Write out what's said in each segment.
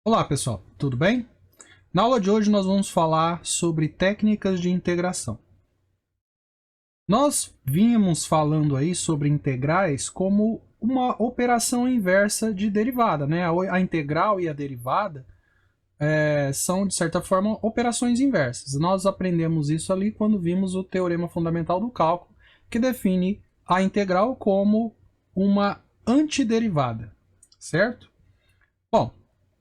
Olá pessoal, tudo bem? Na aula de hoje nós vamos falar sobre técnicas de integração. Nós vínhamos falando aí sobre integrais como uma operação inversa de derivada, né? A integral e a derivada são, de certa forma, operações inversas. Nós aprendemos isso ali quando vimos o teorema fundamental do cálculo, que define a integral como uma antiderivada, certo? Bom,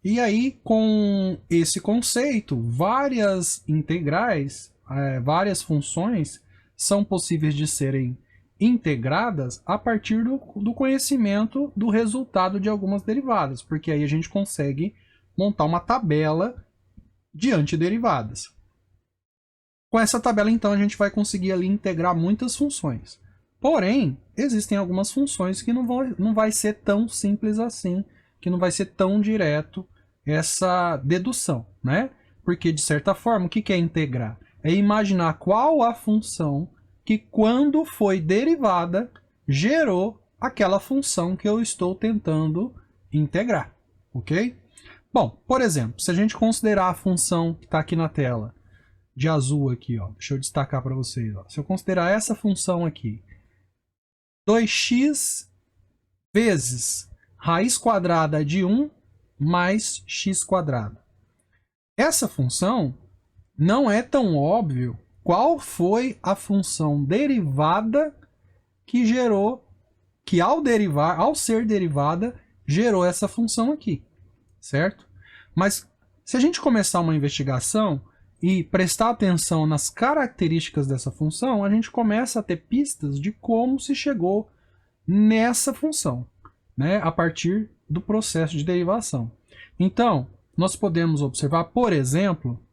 e aí, com esse conceito, várias integrais, várias funções são possíveis de serem integradas a partir do conhecimento do resultado de algumas derivadas, porque aí a gente consegue montar uma tabela de antiderivadas. Com essa tabela, então, a gente vai conseguir ali integrar muitas funções. Porém, existem algumas funções que não vai ser tão simples assim, que não vai ser tão direto essa dedução, né? Porque, de certa forma, o que é integrar? É imaginar qual a função que, quando foi derivada, gerou aquela função que eu estou tentando integrar, ok? Bom, por exemplo, se a gente considerar a função que está aqui na tela, de azul aqui, ó, deixa eu destacar para vocês. Ó. Se eu considerar essa função aqui, 2x vezes raiz quadrada de 1 mais x quadrado. Essa função não é tão óbvio qual foi a função derivada que gerou, que ao ser derivada, gerou essa função aqui, certo? Mas se a gente começar uma investigação e prestar atenção nas características dessa função, a gente começa a ter pistas de como se chegou nessa função, né, a partir do processo de derivação. Então, nós podemos observar, por exemplo,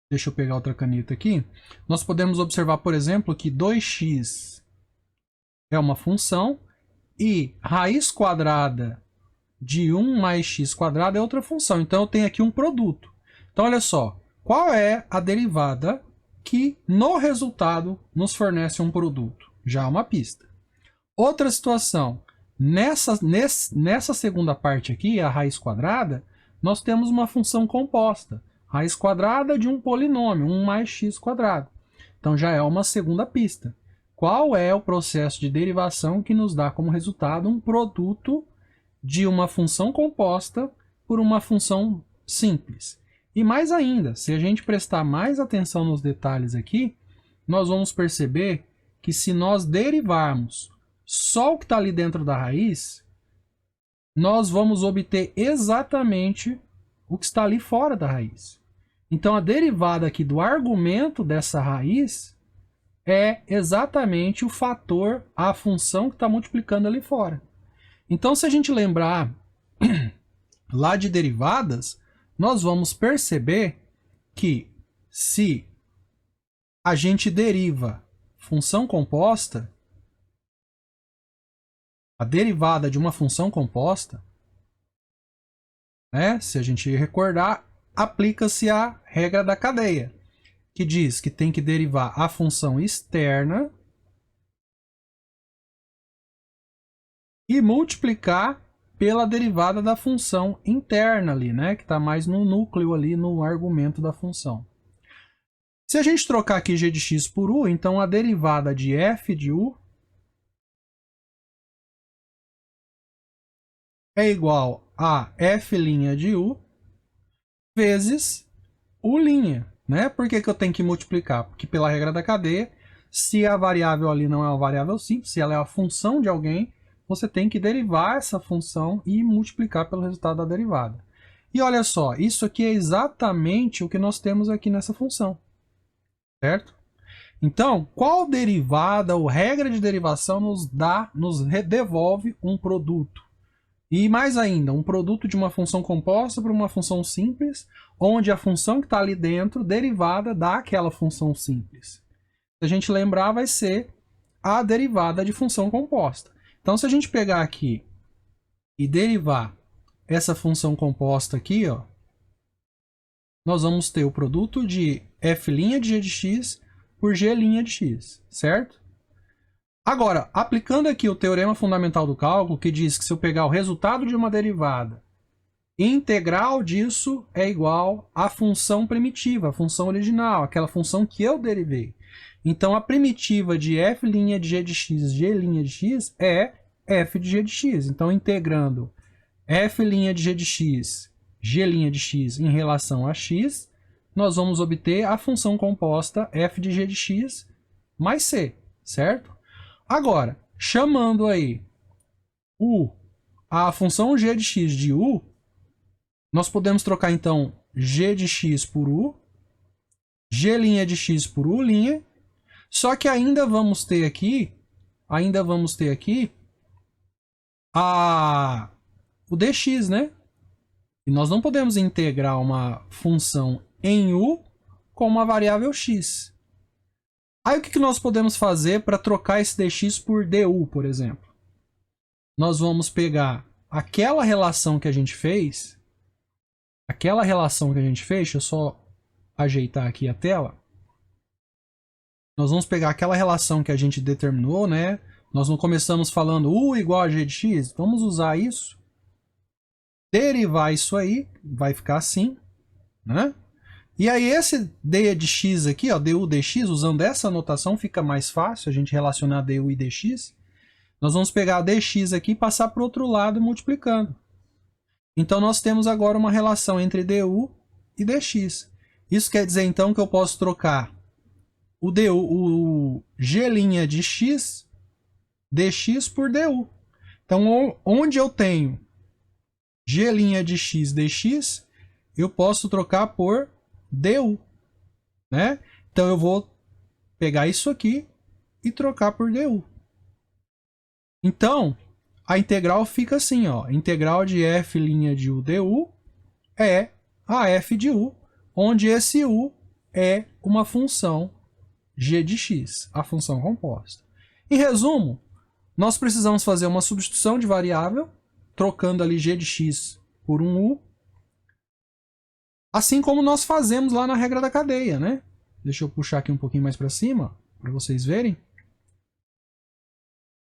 deixa eu pegar outra caneta aqui, nós podemos observar, por exemplo, que 2x é uma função e raiz quadrada de 1 mais x quadrado é outra função. Então, eu tenho aqui um produto. Então, olha só, qual é a derivada que, no resultado, nos fornece um produto? Já é uma pista. Outra situação, nessa segunda parte aqui, a raiz quadrada, nós temos uma função composta. Raiz quadrada de um polinômio, 1 mais x quadrado. Então, já é uma segunda pista. Qual é o processo de derivação que nos dá como resultado um produto de uma função composta por uma função simples? E mais ainda, se a gente prestar mais atenção nos detalhes aqui, nós vamos perceber que se nós derivarmos só o que está ali dentro da raiz, nós vamos obter exatamente o que está ali fora da raiz. Então, a derivada aqui do argumento dessa raiz é exatamente o fator, a função que está multiplicando ali fora. Então, se a gente lembrar lá de derivadas, nós vamos perceber que se a gente deriva função composta, a derivada de uma função composta, né, se a gente recordar, aplica-se a regra da cadeia, que diz que tem que derivar a função externa e multiplicar pela derivada da função interna ali, né, que está mais no núcleo ali, no argumento da função. Se a gente trocar aqui g de x por u, então a derivada de f de u é igual a f' de u vezes u', né? Por que eu tenho que multiplicar? Porque pela regra da cadeia, se a variável ali não é uma variável simples, se ela é a função de alguém, você tem que derivar essa função e multiplicar pelo resultado da derivada. E olha só, isso aqui é exatamente o que nós temos aqui nessa função, certo? Então, qual derivada ou regra de derivação nos devolve um produto? E mais ainda, um produto de uma função composta por uma função simples, onde a função que está ali dentro, derivada daquela função simples. Se a gente lembrar, vai ser a derivada de função composta. Então, se a gente pegar aqui e derivar essa função composta aqui, ó, nós vamos ter o produto de f' de g de x por g' de x, certo? Agora, aplicando aqui o teorema fundamental do cálculo, que diz que se eu pegar o resultado de uma derivada integral disso é igual à função primitiva, a função original, aquela função que eu derivei. Então, a primitiva de f' de g de x, g' de x é f de g de x. Então, integrando f' de g de x, g' de x em relação a x, nós vamos obter a função composta f de g de x mais c, certo? Agora, chamando aí a função g de x de u, nós podemos trocar então g de x por u, g' de x por u', só que ainda vamos ter aqui o dx, né? E nós não podemos integrar uma função em u com uma variável x. Aí o que nós podemos fazer para trocar esse dx por du, por exemplo? Nós vamos pegar aquela relação que a gente fez, deixa eu só ajeitar aqui a tela. Nós vamos pegar aquela relação que a gente determinou, né? Nós não começamos falando u igual a g de x. Vamos usar isso. Derivar isso aí, vai ficar assim, né? E aí esse d de x aqui, ó, du dx, usando essa notação fica mais fácil a gente relacionar du e dx. Nós vamos pegar a dx aqui e passar para o outro lado multiplicando. Então nós temos agora uma relação entre du e dx. Isso quer dizer então que eu posso trocar o g' de x, dx por du. Então, onde eu tenho g' de x, dx, eu posso trocar por du, né? Então, eu vou pegar isso aqui e trocar por du. Então, a integral fica assim, ó. Integral de f' de u du é a f de u, onde esse u é uma função g de x, a função composta. Em resumo, nós precisamos fazer uma substituição de variável, trocando ali g de x por um u, assim como nós fazemos lá na regra da cadeia, né? Deixa eu puxar aqui um pouquinho mais para cima, para vocês verem.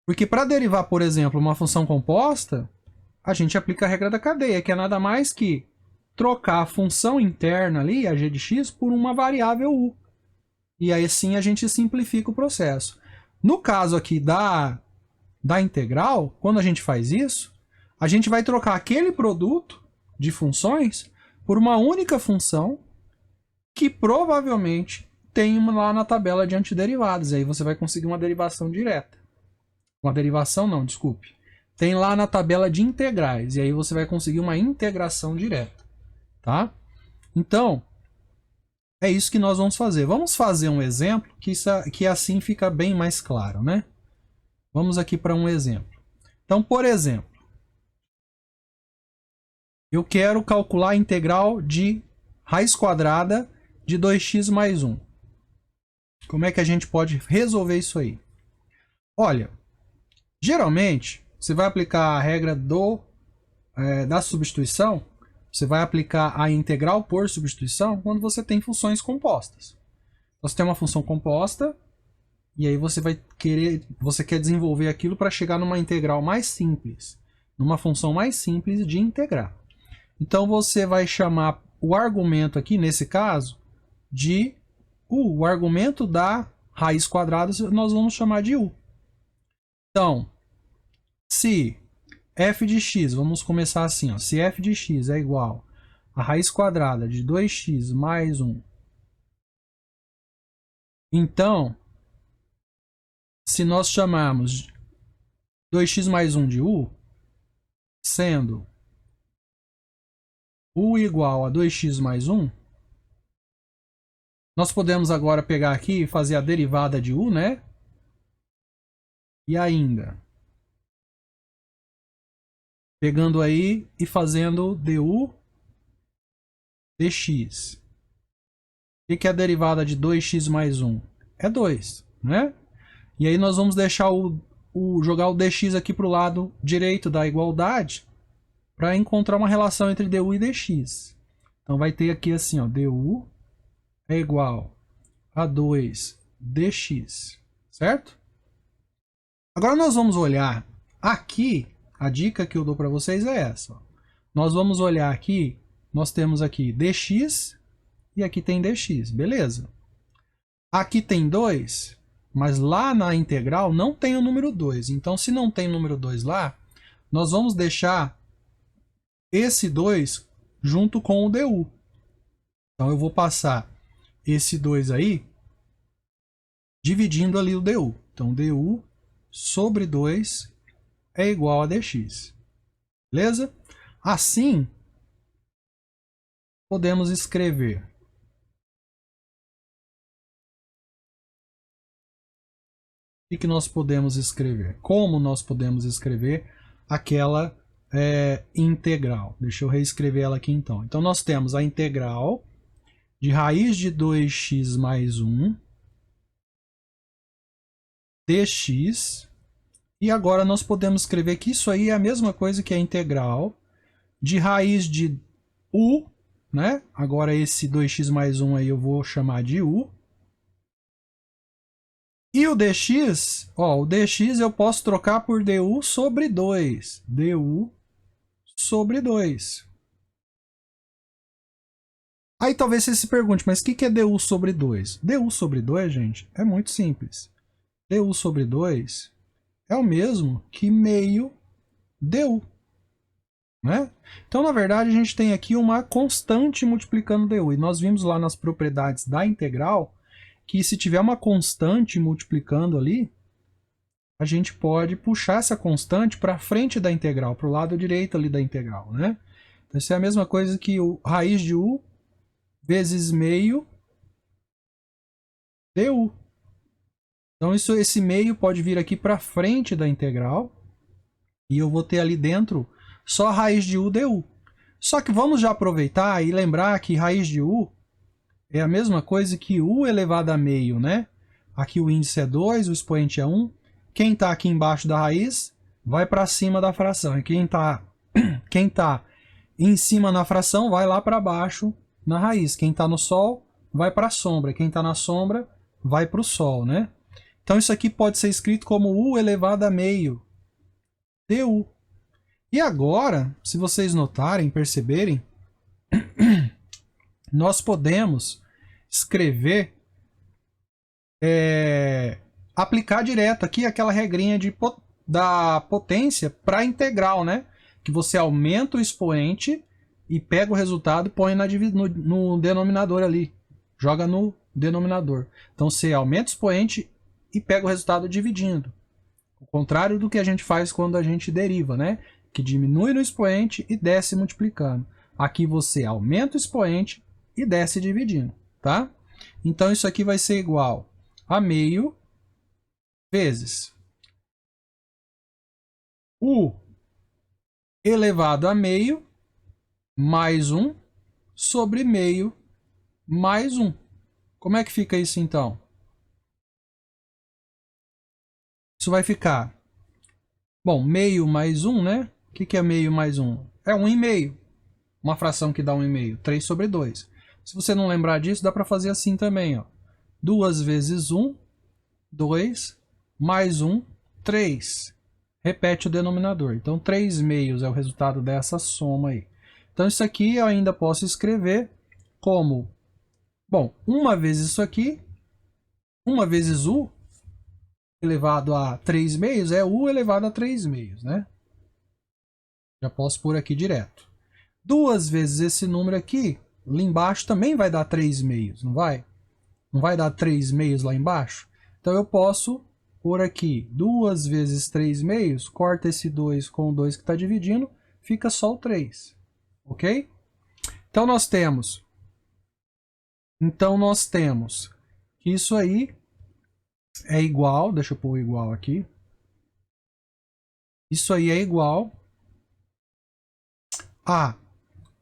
Porque para derivar, por exemplo, uma função composta, a gente aplica a regra da cadeia, que é nada mais que trocar a função interna ali, a g de x, por uma variável u. E aí sim a gente simplifica o processo. No caso aqui da integral, quando a gente faz isso, a gente vai trocar aquele produto de funções por uma única função que provavelmente tem lá na tabela de antiderivados. E aí você vai conseguir uma derivação direta. Uma derivação não, desculpe. Tem lá na tabela de integrais. E aí você vai conseguir uma integração direta. Tá? Então, é isso que nós vamos fazer. Vamos fazer um exemplo que assim fica bem mais claro, né? Vamos aqui para um exemplo. Então, por exemplo, eu quero calcular a integral de raiz quadrada de 2x mais 1. Como é que a gente pode resolver isso aí? Olha, geralmente, você vai aplicar a regra da substituição. Você vai aplicar a integral por substituição quando você tem funções compostas. Você tem uma função composta e aí você quer desenvolver aquilo para chegar numa integral mais simples, numa função mais simples de integrar. Então você vai chamar o argumento aqui, nesse caso, de u. O argumento da raiz quadrada nós vamos chamar de u. Então, se f de x, vamos começar assim, ó, se f de x é igual a raiz quadrada de 2x mais 1, então, se nós chamarmos 2x mais 1 de u, sendo u igual a 2x mais 1, nós podemos agora pegar aqui e fazer a derivada de u, né? E ainda pegando aí e fazendo du dx. O que é a derivada de 2x mais 1? É 2, né? E aí nós vamos deixar jogar o dx aqui para o lado direito da igualdade para encontrar uma relação entre du e dx. Então vai ter aqui assim, ó, du é igual a 2 dx, certo? Agora nós vamos olhar aqui, a dica que eu dou para vocês é essa. Ó. Nós vamos olhar aqui, nós temos aqui dx e aqui tem dx, beleza. Aqui tem 2, mas lá na integral não tem o número 2. Então, se não tem o número 2 lá, nós vamos deixar esse 2 junto com o du. Então, eu vou passar esse 2 aí dividindo ali o du. Então, du sobre 2 é igual a dx. Beleza? Assim, podemos escrever o que nós podemos escrever? Como nós podemos escrever aquela integral? Deixa eu reescrever ela aqui então. Então, nós temos a integral de raiz de 2x mais 1 dx. E agora nós podemos escrever que isso aí é a mesma coisa que a integral de raiz de u, né? Agora esse 2x mais 1 aí eu vou chamar de u. E o dx, ó, o dx eu posso trocar por du sobre 2. Du sobre 2. Aí talvez você se pergunte, mas o que é du sobre 2? Du sobre 2, gente, é muito simples. Du sobre 2 é o mesmo que meio du. Né? Então, na verdade, a gente tem aqui uma constante multiplicando du. E nós vimos lá nas propriedades da integral que se tiver uma constante multiplicando ali, a gente pode puxar essa constante para frente da integral, para o lado direito ali da integral. Né? Então, isso é a mesma coisa que o raiz de u vezes meio du. Então, esse meio pode vir aqui para frente da integral e eu vou ter ali dentro só a raiz de u du. Só que vamos já aproveitar e lembrar que raiz de u é a mesma coisa que u elevado a meio, né? Aqui o índice é 2, o expoente é 1. Quem está aqui embaixo da raiz vai para cima da fração. E quem tá em cima na fração vai lá para baixo na raiz. Quem está no sol vai para a sombra. Quem está na sombra vai para o sol, né? Então isso aqui pode ser escrito como u elevado a meio du. E agora, se vocês notarem, perceberem, nós podemos escrever, aplicar direto aqui aquela regrinha da potência para a integral, né? Que você aumenta o expoente e pega o resultado e põe no denominador ali. Joga no denominador. Então você aumenta o expoente e pega o resultado dividindo. O contrário do que a gente faz quando a gente deriva, né? Que diminui no expoente e desce multiplicando. Aqui você aumenta o expoente e desce dividindo, tá? Então isso aqui vai ser igual a meio vezes u elevado a meio mais 1 sobre meio mais 1. Como é que fica isso então? Isso vai ficar, bom, meio mais 1, né? O que é meio mais 1? É 1,5. Uma fração que dá 1,5. 3 sobre 2. Se você não lembrar disso, dá para fazer assim também. Ó. 2 vezes 1, 2, mais 1, 3. Repete o denominador. Então, 3 meios é o resultado dessa soma aí. Então, isso aqui eu ainda posso escrever como, bom, 1 vezes isso aqui, 1 vezes u elevado a 3 meios é u elevado a 3 meios, né? Já posso pôr aqui direto. 2 vezes esse número aqui, lá embaixo também vai dar 3 meios, não vai? Não vai dar 3 meios lá embaixo? Então eu posso pôr aqui 2 vezes 3 meios, corta esse 2 com o 2 que está dividindo, fica só o 3. Ok? Então nós temos que isso aí é igual, deixa eu pôr igual aqui. Isso aí é igual a,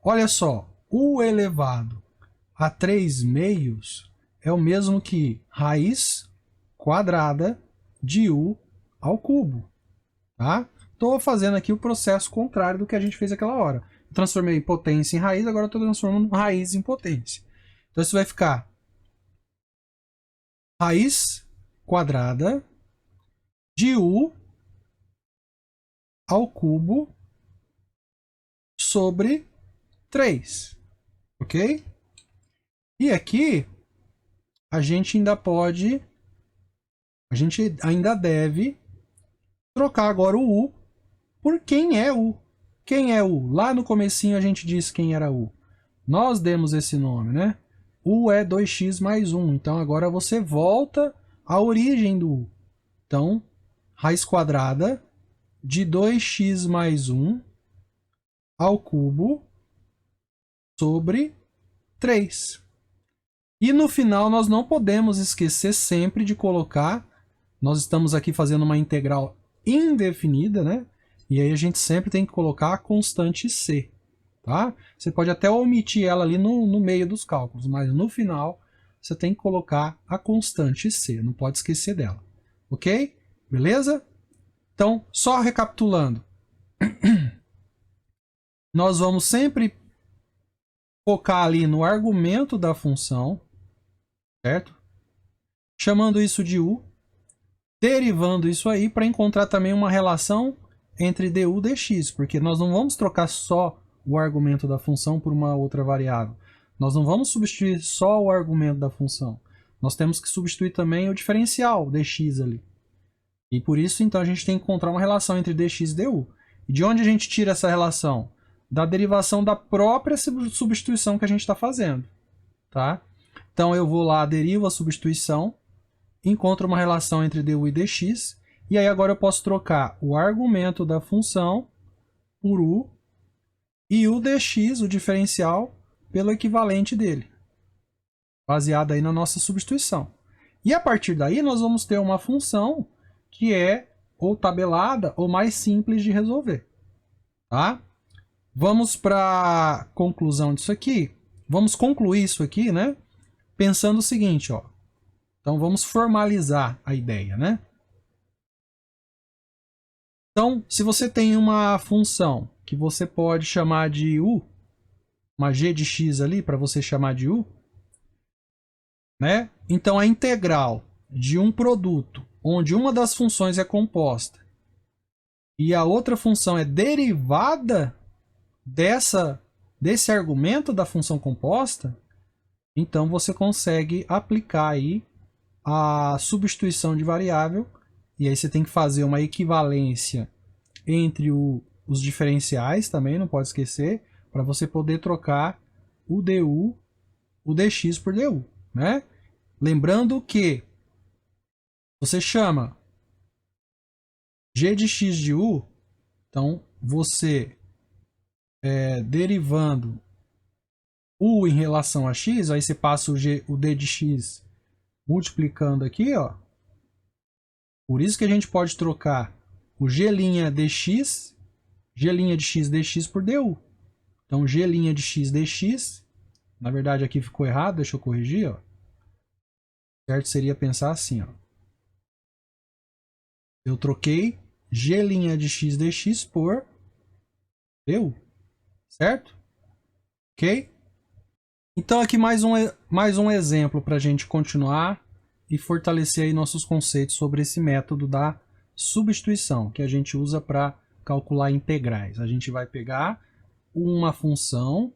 olha só, u elevado a 3 meios é o mesmo que raiz quadrada de u ao cubo. Tá? Estou fazendo aqui o processo contrário do que a gente fez aquela hora. Eu transformei potência em raiz, agora estou transformando raiz em potência. Então isso vai ficar raiz quadrada de u ao cubo sobre 3. Ok? E aqui, a gente ainda deve trocar agora o U por quem é U. Quem é U? Lá no comecinho a gente disse quem era U. Nós demos esse nome, né? U é 2x mais 1. Então agora você volta à origem do U. Então, raiz quadrada de 2x mais 1 ao cubo sobre 3. E no final nós não podemos esquecer sempre de colocar, nós estamos aqui fazendo uma integral indefinida, né? E aí a gente sempre tem que colocar a constante C, tá? Você pode até omitir ela ali no meio dos cálculos, mas no final você tem que colocar a constante C, não pode esquecer dela, ok? Beleza? Então, só recapitulando, nós vamos sempre focar ali no argumento da função, certo? Chamando isso de U, derivando isso aí para encontrar também uma relação entre du e dx, porque nós não vamos trocar só o argumento da função por uma outra variável. Nós não vamos substituir só o argumento da função. Nós temos que substituir também o diferencial dx ali. E por isso, então, a gente tem que encontrar uma relação entre dx e du. E de onde a gente tira essa relação? Da derivação da própria substituição que a gente está fazendo. Tá? Então, eu vou lá, derivo a substituição, encontro uma relação entre du e dx, e aí agora eu posso trocar o argumento da função por u, e o dx, o diferencial, pelo equivalente dele, baseado aí na nossa substituição. E a partir daí nós vamos ter uma função que é ou tabelada ou mais simples de resolver. Tá? Vamos para a conclusão disso aqui. Vamos concluir isso aqui, né? Pensando o seguinte, ó. Então vamos formalizar a ideia, né? Então, se você tem uma função que você pode chamar de u, uma g de x ali para você chamar de u, né? Então a integral de um produto onde uma das funções é composta e a outra função é derivada desse argumento da função composta, então você consegue aplicar aí a substituição de variável, e aí você tem que fazer uma equivalência entre os diferenciais também, não pode esquecer, para você poder trocar o du, o dx por du, né? Lembrando que você chama g de x de u, então você derivando u em relação a x, aí você passa o d de x multiplicando aqui, ó. Por isso que a gente pode trocar o g' dx, g' de x dx por du. Então, g' de x dx, na verdade aqui ficou errado, deixa eu corrigir, ó. Certo seria pensar assim, ó. Eu troquei g' de x dx por du, certo? Ok? Então aqui mais um exemplo para a gente continuar e fortalecer aí nossos conceitos sobre esse método da substituição, que a gente usa para calcular integrais. A gente vai pegar uma função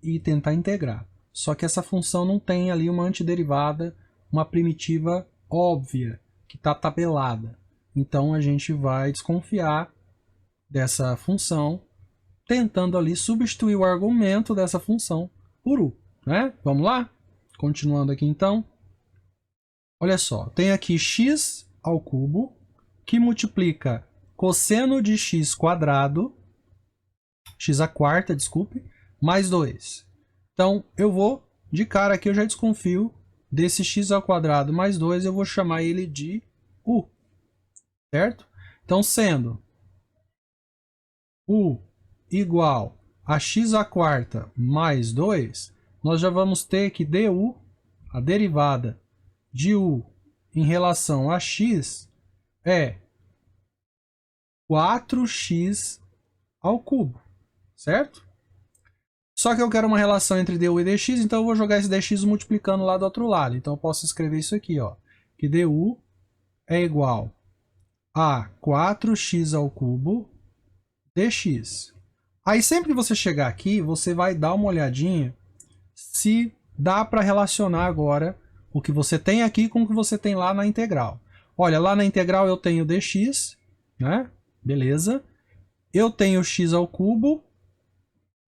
e tentar integrar. Só que essa função não tem ali uma antiderivada, uma primitiva óbvia, que está tabelada. Então a gente vai desconfiar dessa função, tentando ali substituir o argumento dessa função por u. Né? Vamos lá? Continuando aqui então. Olha só, tem aqui x ao cubo, que multiplica cosseno de x quadrado, x à quarta, desculpe, mais 2. Então, eu vou, de cara aqui, eu já desconfio desse x ao quadrado mais 2, eu vou chamar ele de u, certo? Então, sendo u igual a x à quarta mais 2, nós já vamos ter que du, a derivada de u em relação a x, é 4x ao cubo, certo? Só que eu quero uma relação entre du e dx, então eu vou jogar esse dx multiplicando lá do outro lado. Então eu posso escrever isso aqui, ó, que du é igual a 4x ao cubo dx. Aí sempre que você chegar aqui, você vai dar uma olhadinha se dá para relacionar agora o que você tem aqui com o que você tem lá na integral. Olha, lá na integral eu tenho dx, né? Beleza. Eu tenho x ao cubo.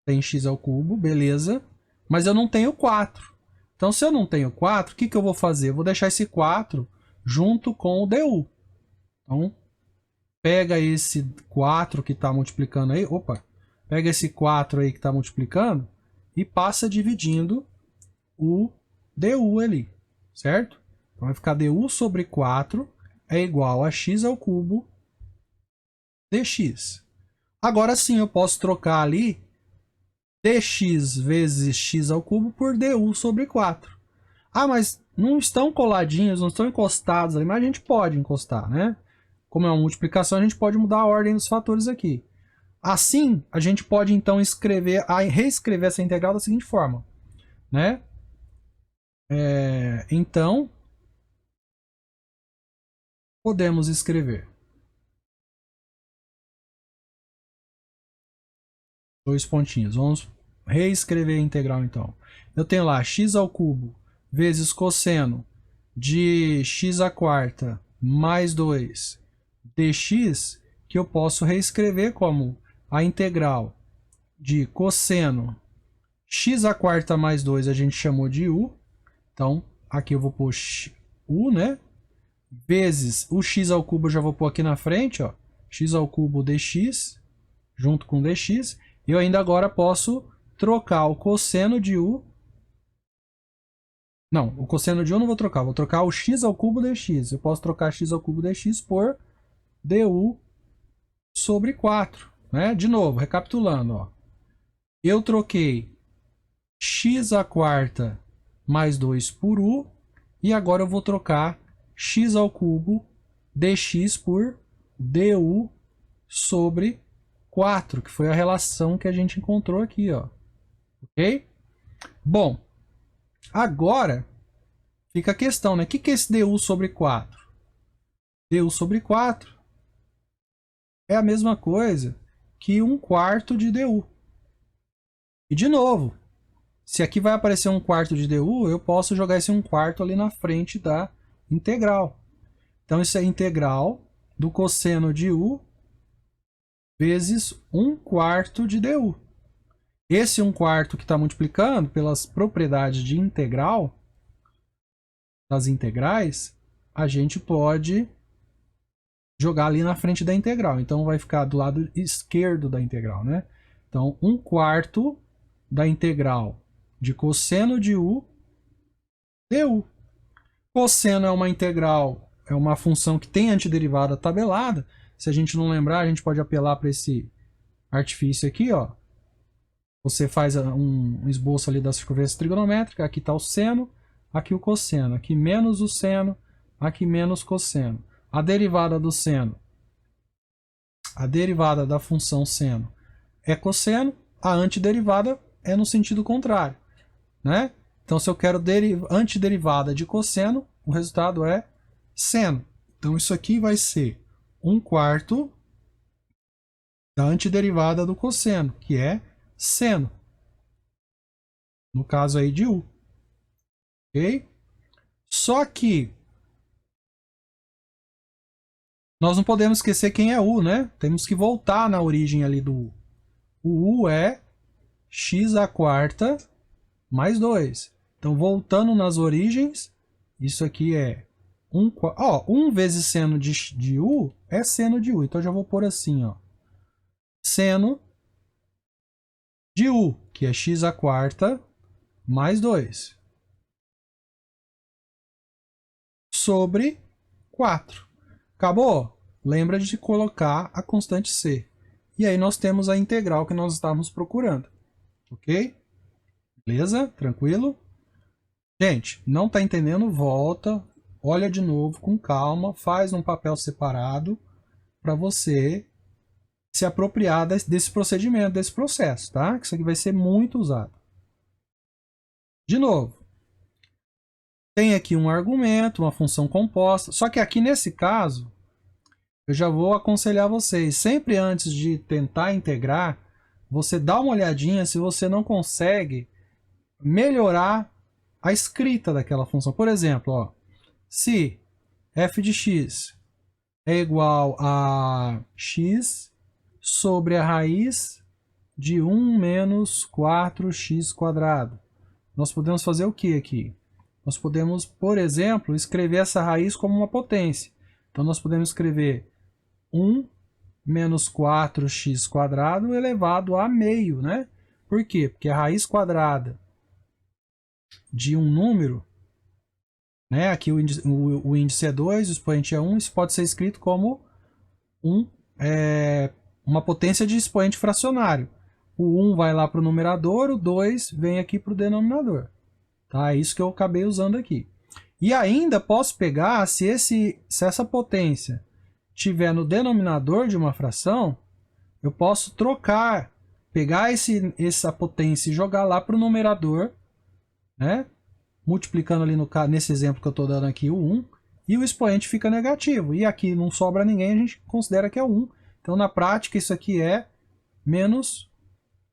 Tem x ao cubo, beleza. Mas eu não tenho 4. Então, se eu não tenho 4, o que eu vou fazer? Eu vou deixar esse 4 junto com o du. Então, pega esse 4 que está multiplicando aí. Opa! Pega esse 4 aí que está multiplicando e passa dividindo o du ali, certo? Então vai ficar du sobre 4 é igual a x ao cubo dx. Agora sim eu posso trocar ali dx vezes x ao cubo por du sobre 4. Ah, mas não estão coladinhos, não estão encostados ali, mas a gente pode encostar, né? Como é uma multiplicação, a gente pode mudar a ordem dos fatores aqui. Assim, a gente pode então reescrever essa integral da seguinte forma, né? Então, podemos escrever dois pontinhos. Vamos reescrever a integral então. Eu tenho lá x ao cubo vezes cosseno de x à quarta mais 2 dx, que eu posso reescrever como a integral de cosseno x à quarta mais 2 a gente chamou de u. Então, aqui eu vou pôr u, né? Vezes o x ao cubo eu já vou pôr aqui na frente, ó. X ao cubo dx, junto com dx. E eu ainda agora posso trocar o cosseno de u. Não, o cosseno de u eu não vou trocar. Vou trocar o x ao cubo dx. Eu posso trocar x ao cubo dx por du sobre 4. Né? De novo, recapitulando. Ó. Eu troquei x à quarta mais 2 por u. E agora eu vou trocar x ao cubo dx por du sobre 4, que foi a relação que a gente encontrou aqui, ó. Ok? Bom, agora fica a questão, né? O que é esse du sobre 4? Du sobre 4 é a mesma coisa que 1/4 de du. E de novo, se aqui vai aparecer 1/4 de du, eu posso jogar esse 1/4 ali na frente da integral. Então isso é integral do cosseno de u vezes 1/4 de du. Esse 1/4 que está multiplicando pelas propriedades de integral, das integrais, a gente pode jogar ali na frente da integral. Então vai ficar do lado esquerdo da integral, né? Então 1/4 da integral de cosseno de u du. Cosseno é uma integral, é uma função que tem antiderivada tabelada. Se a gente não lembrar, a gente pode apelar para esse artifício aqui, ó. Você faz um esboço ali da circunferência trigonométrica. Aqui está o seno, aqui o cosseno. Aqui menos o seno, aqui menos cosseno. A derivada do seno, a derivada da função seno é cosseno. A antiderivada é no sentido contrário, né? Então, se eu quero antiderivada de cosseno, o resultado é seno. Então, isso aqui vai ser 1/4 da antiderivada do cosseno, que é seno. No caso aí de u. Ok? Só que nós não podemos esquecer quem é u, né? Temos que voltar na origem ali do u. O u é x à quarta mais 2. Então, voltando nas origens, isso aqui é 1 vezes seno de u é seno de u. Então, eu já vou pôr assim, ó. Seno de u, que é x à quarta mais 2. Sobre 4. Acabou? Lembra de colocar a constante c. E aí nós temos a integral que nós estávamos procurando. Ok? Beleza? Tranquilo? Gente, não está entendendo? Volta, olha de novo com calma, faz um papel separado para você se apropriar desse procedimento, desse processo, tá? Que isso aqui vai ser muito usado. De novo, tem aqui um argumento, uma função composta, só que aqui nesse caso, eu já vou aconselhar vocês, sempre antes de tentar integrar, você dá uma olhadinha se você não consegue melhorar a escrita daquela função. Por exemplo, ó, se f de x é igual a x sobre a raiz de 1 menos 4x². Nós podemos fazer o que aqui? Nós podemos, por exemplo, escrever essa raiz como uma potência. Então, nós podemos escrever 1 menos 4x² elevado a meio, né? Por quê? Porque a raiz quadrada de um número, né? Aqui o índice é 2, o expoente é 1, isso pode ser escrito como uma potência de expoente fracionário. O 1 vai lá para o numerador, o 2 vem aqui para o denominador. Tá? É isso que eu acabei usando aqui. E ainda posso pegar, se essa potência estiver no denominador de uma fração, eu posso trocar, pegar essa potência e jogar lá para o numerador, né? Multiplicando ali nesse exemplo que eu estou dando aqui o 1, e o expoente fica negativo. E aqui não sobra ninguém, a gente considera que é 1. Então, na prática, isso aqui é menos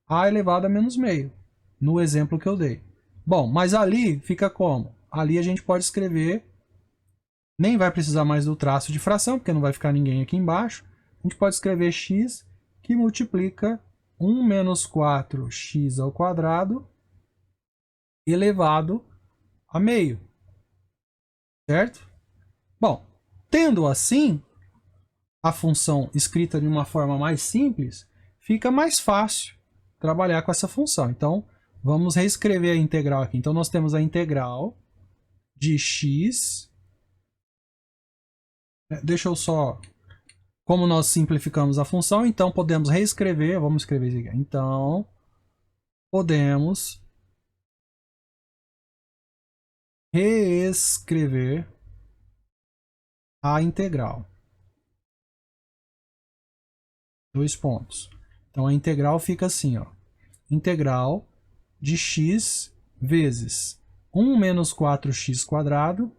a elevado a menos meio, no exemplo que eu dei. Bom, mas ali fica como? Ali a gente pode escrever, nem vai precisar mais do traço de fração, porque não vai ficar ninguém aqui embaixo. A gente pode escrever x que multiplica 1 menos 4x² elevado a meio. Certo? Bom, tendo assim, a função escrita de uma forma mais simples, fica mais fácil trabalhar com essa função. Então, vamos reescrever a integral aqui. Então, nós temos a integral de x. Deixa eu só... Como nós simplificamos a função, então podemos reescrever. Vamos escrever isso aqui. Então, podemos reescrever a integral. 2 pontos. Então, a integral fica assim, ó. Integral de x vezes 1 menos 4x²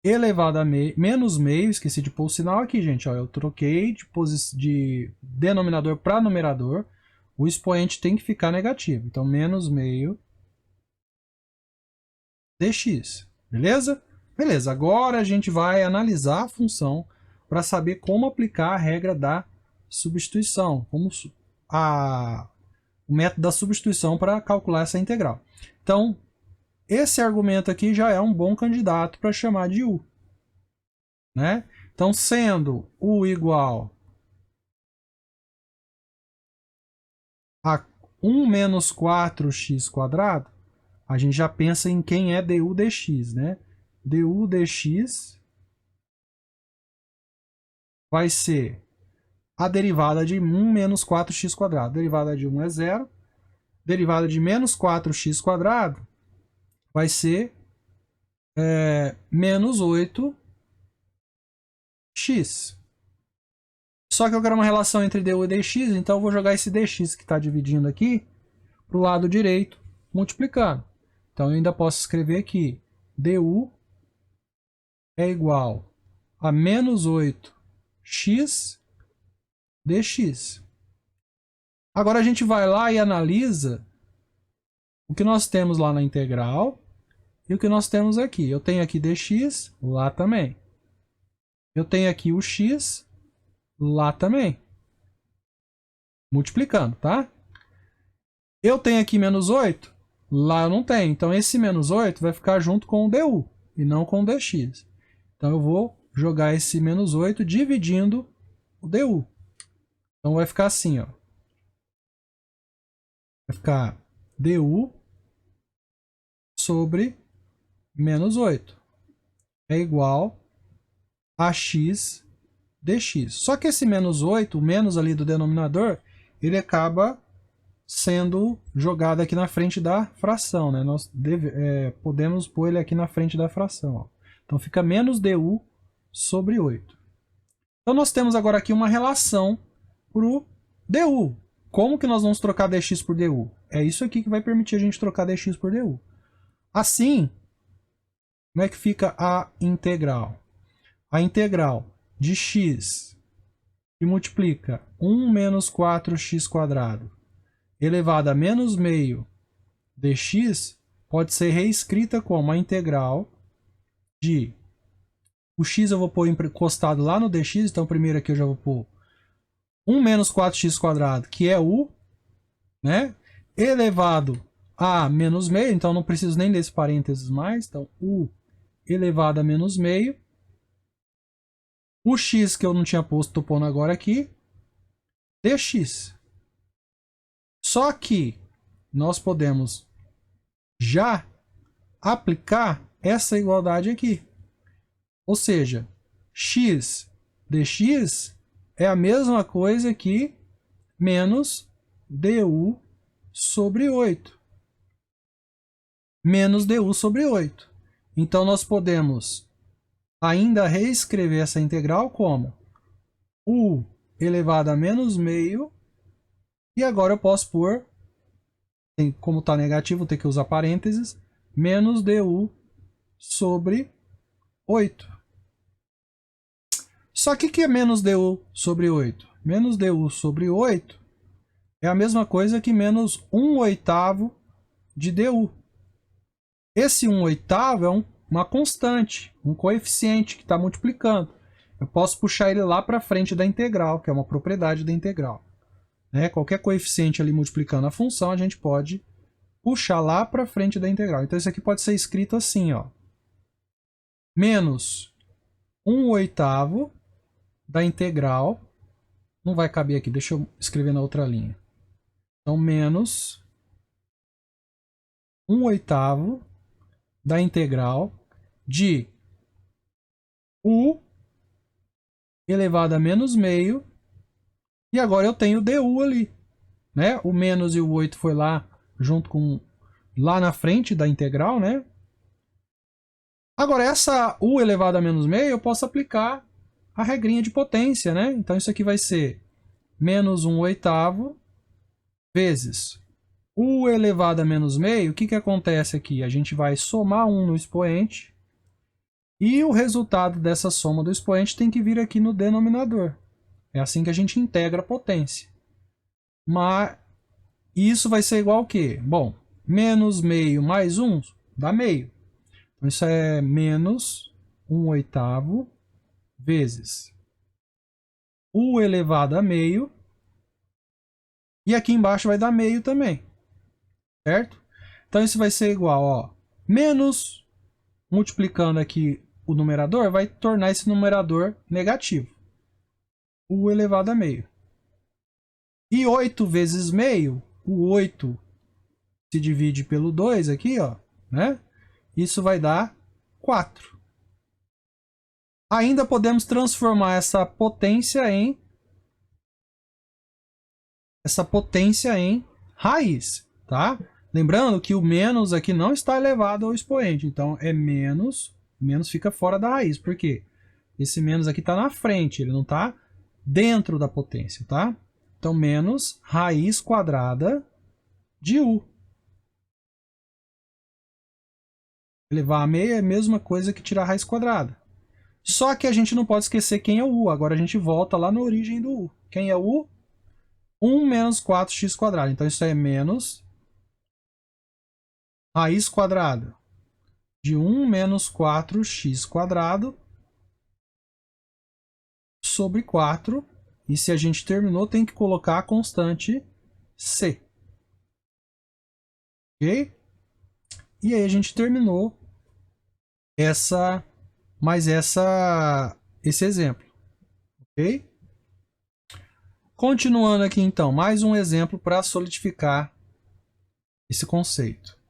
elevado a menos meio. Esqueci de pôr o sinal aqui, gente. Ó, eu troquei de denominador para numerador. O expoente tem que ficar negativo. Então, menos meio dx. Beleza? Beleza. Agora a gente vai analisar a função para saber como aplicar a regra da substituição. O método da substituição para calcular essa integral. Então, esse argumento aqui já é um bom candidato para chamar de u. Né? Então, sendo u igual a 1 menos 4x², a gente já pensa em quem é du dx. Né? Du dx vai ser a derivada de 1 menos 4x². Derivada de 1 é 0. Derivada de menos 4x² vai ser menos 8x. Só que eu quero uma relação entre du e dx, então eu vou jogar esse dx que está dividindo aqui para o lado direito, multiplicando. Então eu ainda posso escrever que du é igual a menos 8x dx. Agora a gente vai lá e analisa o que nós temos lá na integral e o que nós temos aqui. Eu tenho aqui dx, lá também. Eu tenho aqui o x, lá também. Multiplicando, tá? Eu tenho aqui menos 8, lá eu não tenho. Então esse menos 8 vai ficar junto com o du e não com o dx. Então eu vou jogar esse menos 8 dividindo o du. Então vai ficar assim, ó. Vai ficar du sobre menos 8 é igual a x dx. Só que esse menos 8, o menos ali do denominador, ele acaba sendo jogado aqui na frente da fração. Né? Nós podemos pôr ele aqui na frente da fração. Ó. Então fica menos du sobre 8. Então nós temos agora aqui uma relação para o du. Como que nós vamos trocar dx por du? É isso aqui que vai permitir a gente trocar dx por du. Assim, como é que fica a integral? A integral de x que multiplica 1 menos 4x² elevado a menos meio dx pode ser reescrita como a integral de... O x eu vou pôr encostado lá no dx, então primeiro aqui eu já vou pôr 1 menos 4x², que é u, né? Elevado a menos meio, então não preciso nem desse parênteses mais, então u elevado a menos meio. O x que eu não tinha posto, estou pondo agora aqui, dx. Só que nós podemos já aplicar essa igualdade aqui. Ou seja, x dx é a mesma coisa que menos du sobre 8. Menos du sobre 8. Então, nós podemos ainda reescrever essa integral como u elevado a menos meio. E agora eu posso pôr, como está negativo, vou ter que usar parênteses, menos du sobre 8. Só que o que é menos du sobre 8? Menos du sobre 8 é a mesma coisa que menos 1/8 de du. Esse 1/8 é uma constante, um coeficiente que está multiplicando. Eu posso puxar ele lá para frente da integral, que é uma propriedade da integral. Qualquer coeficiente ali multiplicando a função, a gente pode puxar lá para frente da integral. Então, isso aqui pode ser escrito assim, ó. Menos 1/8 da integral. Não vai caber aqui, deixa eu escrever na outra linha. Então, menos 1/8 da integral de u elevado a menos meio. E agora eu tenho du ali. Né? O menos e o 8 foi lá junto com lá na frente da integral, né? Agora essa u elevado a menos meio eu posso aplicar a regrinha de potência, né? Então isso aqui vai ser menos 1/8 vezes u elevado a menos meio. O que acontece aqui? A gente vai somar 1 no expoente e o resultado dessa soma do expoente tem que vir aqui no denominador. É assim que a gente integra a potência. Mas isso vai ser igual ao quê? Bom, menos meio mais 1 dá meio. Então isso é menos 1/8 vezes u elevado a meio. E aqui embaixo vai dar meio também. Certo? Então isso vai ser igual, ó, menos, multiplicando aqui o numerador, vai tornar esse numerador negativo. U elevado a meio. E 8 vezes meio, o 8 se divide pelo 2 aqui, ó, né? Isso vai dar 4. Ainda podemos transformar essa potência em raiz, tá? Lembrando que o menos aqui não está elevado ao expoente, então é menos, menos fica fora da raiz. Por quê? Esse menos aqui está na frente, ele não está dentro da potência, tá? Então, menos raiz quadrada de u. Elevar a meio é a mesma coisa que tirar a raiz quadrada. Só que a gente não pode esquecer quem é o u. Agora a gente volta lá na origem do u. Quem é o u? 1 menos 4x². Então, isso é menos raiz quadrada de 1 menos 4x² sobre 4. E se a gente terminou, tem que colocar a constante c. Ok? E aí a gente terminou esse exemplo. Ok? Continuando aqui então, mais um exemplo para solidificar esse conceito.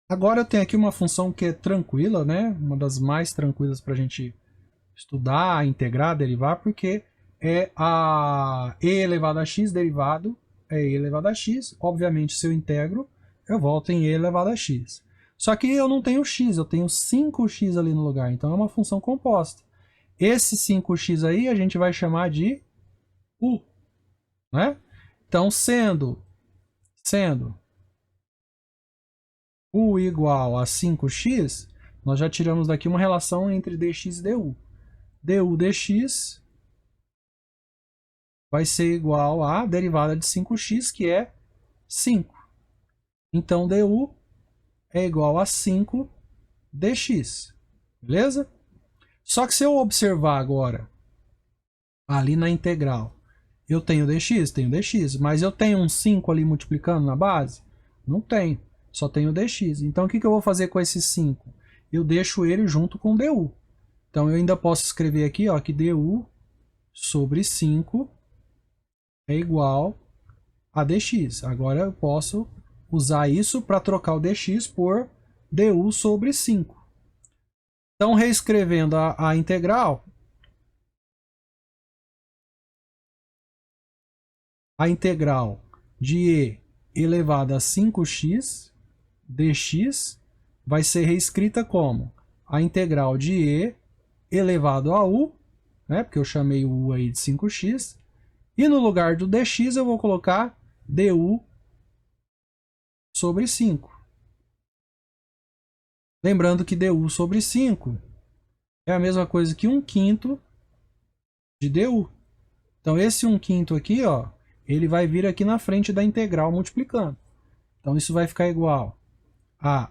Agora eu tenho aqui uma função que é tranquila, né? Uma das mais tranquilas para a gente estudar, integrar, derivar, porque é a e elevado a x derivado é e elevado a x. Obviamente, se eu integro, eu volto em e elevado a x. Só que eu não tenho x, eu tenho 5x ali no lugar, então é uma função composta. Esse 5x aí a gente vai chamar de u, né? Então, sendo u igual a 5x, nós já tiramos daqui uma relação entre dx e du. du dx vai ser igual à derivada de 5x, que é 5. Então, du é igual a 5 dx. Beleza? Só que se eu observar agora, ali na integral, eu tenho dx, mas eu tenho um 5 ali multiplicando na base? Não tenho, só tenho dx. Então, o que eu vou fazer com esse 5? Eu deixo ele junto com du. Então, eu ainda posso escrever aqui, ó, que du sobre 5 é igual a dx. Agora eu posso usar isso para trocar o dx por du sobre 5. Então, reescrevendo a integral, a integral de e elevado a 5x dx vai ser reescrita como a integral de e elevado a u, né, porque eu chamei o u aí de 5x, e no lugar do dx eu vou colocar du sobre 5. Lembrando que du sobre 5 é a mesma coisa que 1/5 de du. Então, esse 1/5 aqui, ó, ele vai vir aqui na frente da integral multiplicando. Então, isso vai ficar igual a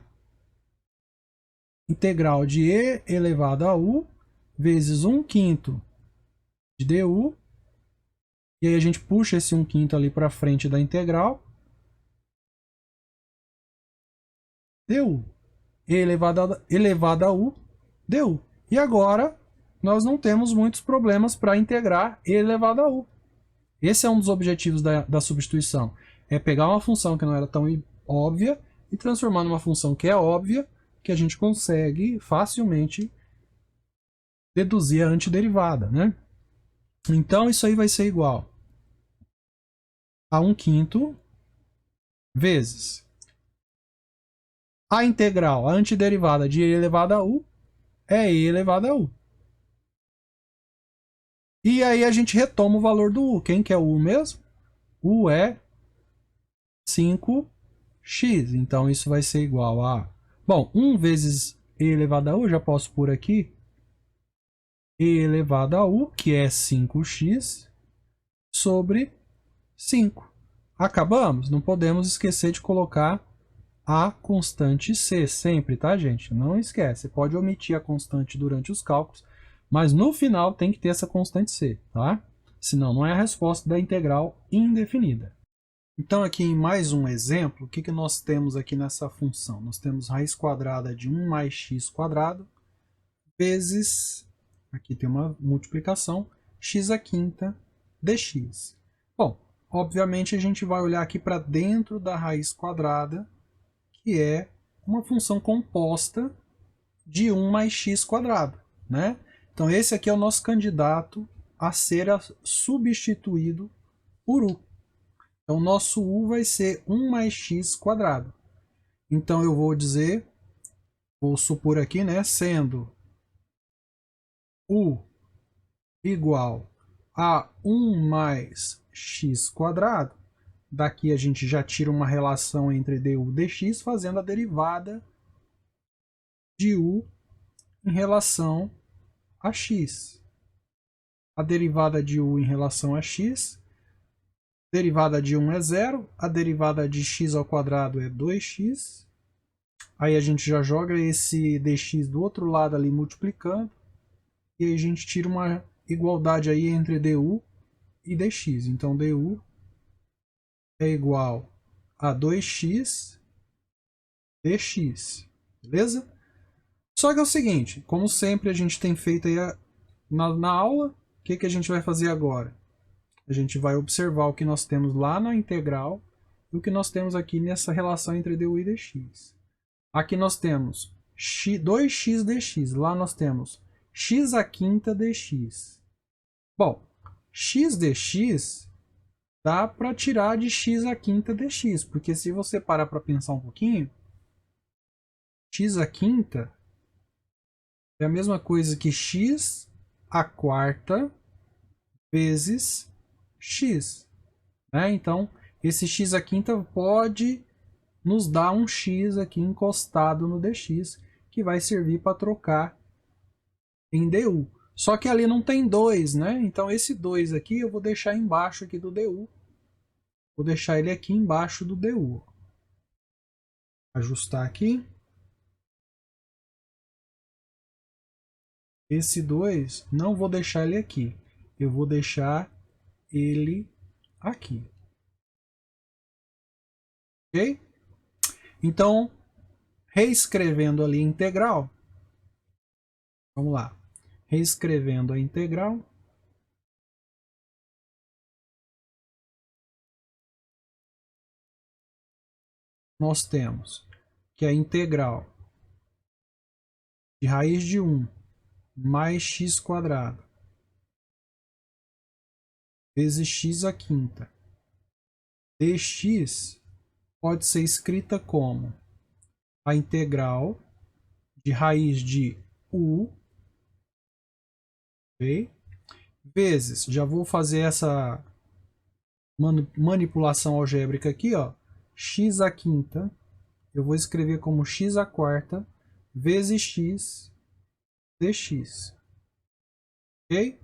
integral de e elevado a u vezes 1/5 de du. E aí a gente puxa esse 1/5 ali para frente da integral. du. E elevado a u du. E agora, nós não temos muitos problemas para integrar e elevado a u. Esse é um dos objetivos da substituição. É pegar uma função que não era tão óbvia e transformar numa função que é óbvia, que a gente consegue facilmente deduzir a antiderivada, né? Então, isso aí vai ser igual a 1/5 vezes a integral, a antiderivada de e elevado a u, é e elevado a u. E aí a gente retoma o valor do u. Quem que é o u mesmo? U é 5x. Então, isso vai ser igual a... Bom, 1 vezes e elevado a u, já posso pôr aqui. E elevado a u, que é 5x, sobre 5. Acabamos? Não podemos esquecer de colocar a constante c sempre, tá, gente? Não esquece. Você pode omitir a constante durante os cálculos, mas no final tem que ter essa constante c, tá? Senão não é a resposta da integral indefinida. Então, aqui em mais um exemplo, o que nós temos aqui nessa função? Nós temos raiz quadrada de 1 mais x quadrado vezes, aqui tem uma multiplicação, x à quinta dx. Bom, obviamente a gente vai olhar aqui para dentro da raiz quadrada, que é uma função composta de 1 mais x quadrado, né? Então, esse aqui é o nosso candidato a ser substituído por u. Então, nosso u vai ser 1 mais x quadrado. Então, eu vou dizer, vou supor aqui, né, sendo u igual a 1 mais x quadrado, daqui a gente já tira uma relação entre du e dx, fazendo a derivada de u em relação a x. A derivada de u em relação a x, derivada de 1 é 0, a derivada de x ao quadrado é 2x. Aí a gente já joga esse dx do outro lado ali multiplicando, e aí a gente tira uma igualdade aí entre du e dx. Então, du é igual a 2x dx, beleza? Só que é o seguinte, como sempre a gente tem feito aí na aula, o que a gente vai fazer agora? A gente vai observar o que nós temos lá na integral e o que nós temos aqui nessa relação entre du e dx. Aqui nós temos 2x dx, lá nós temos x à quinta dx. Bom, x dx dá para tirar de x à quinta dx, porque se você parar para pensar um pouquinho, x à quinta é a mesma coisa que x à quarta vezes x, né? Então, esse x à quinta pode nos dar um x aqui encostado no dx, que vai servir para trocar em du. Só que ali não tem 2, né? Então esse 2 aqui eu vou deixar embaixo aqui do du. Vou deixar ele aqui embaixo do du. Ajustar aqui. Esse 2, não vou deixar ele aqui. Eu vou deixar ele aqui. Ok? Então, reescrevendo ali a integral. Vamos lá. Reescrevendo a integral. Nós temos que a integral de raiz de 1 mais x quadrado vezes x à quinta dx pode ser escrita como a integral de raiz de u, okay? Vezes, já vou fazer essa manipulação algébrica aqui, ó, x à quinta, eu vou escrever como x à quarta vezes x dx. Ok?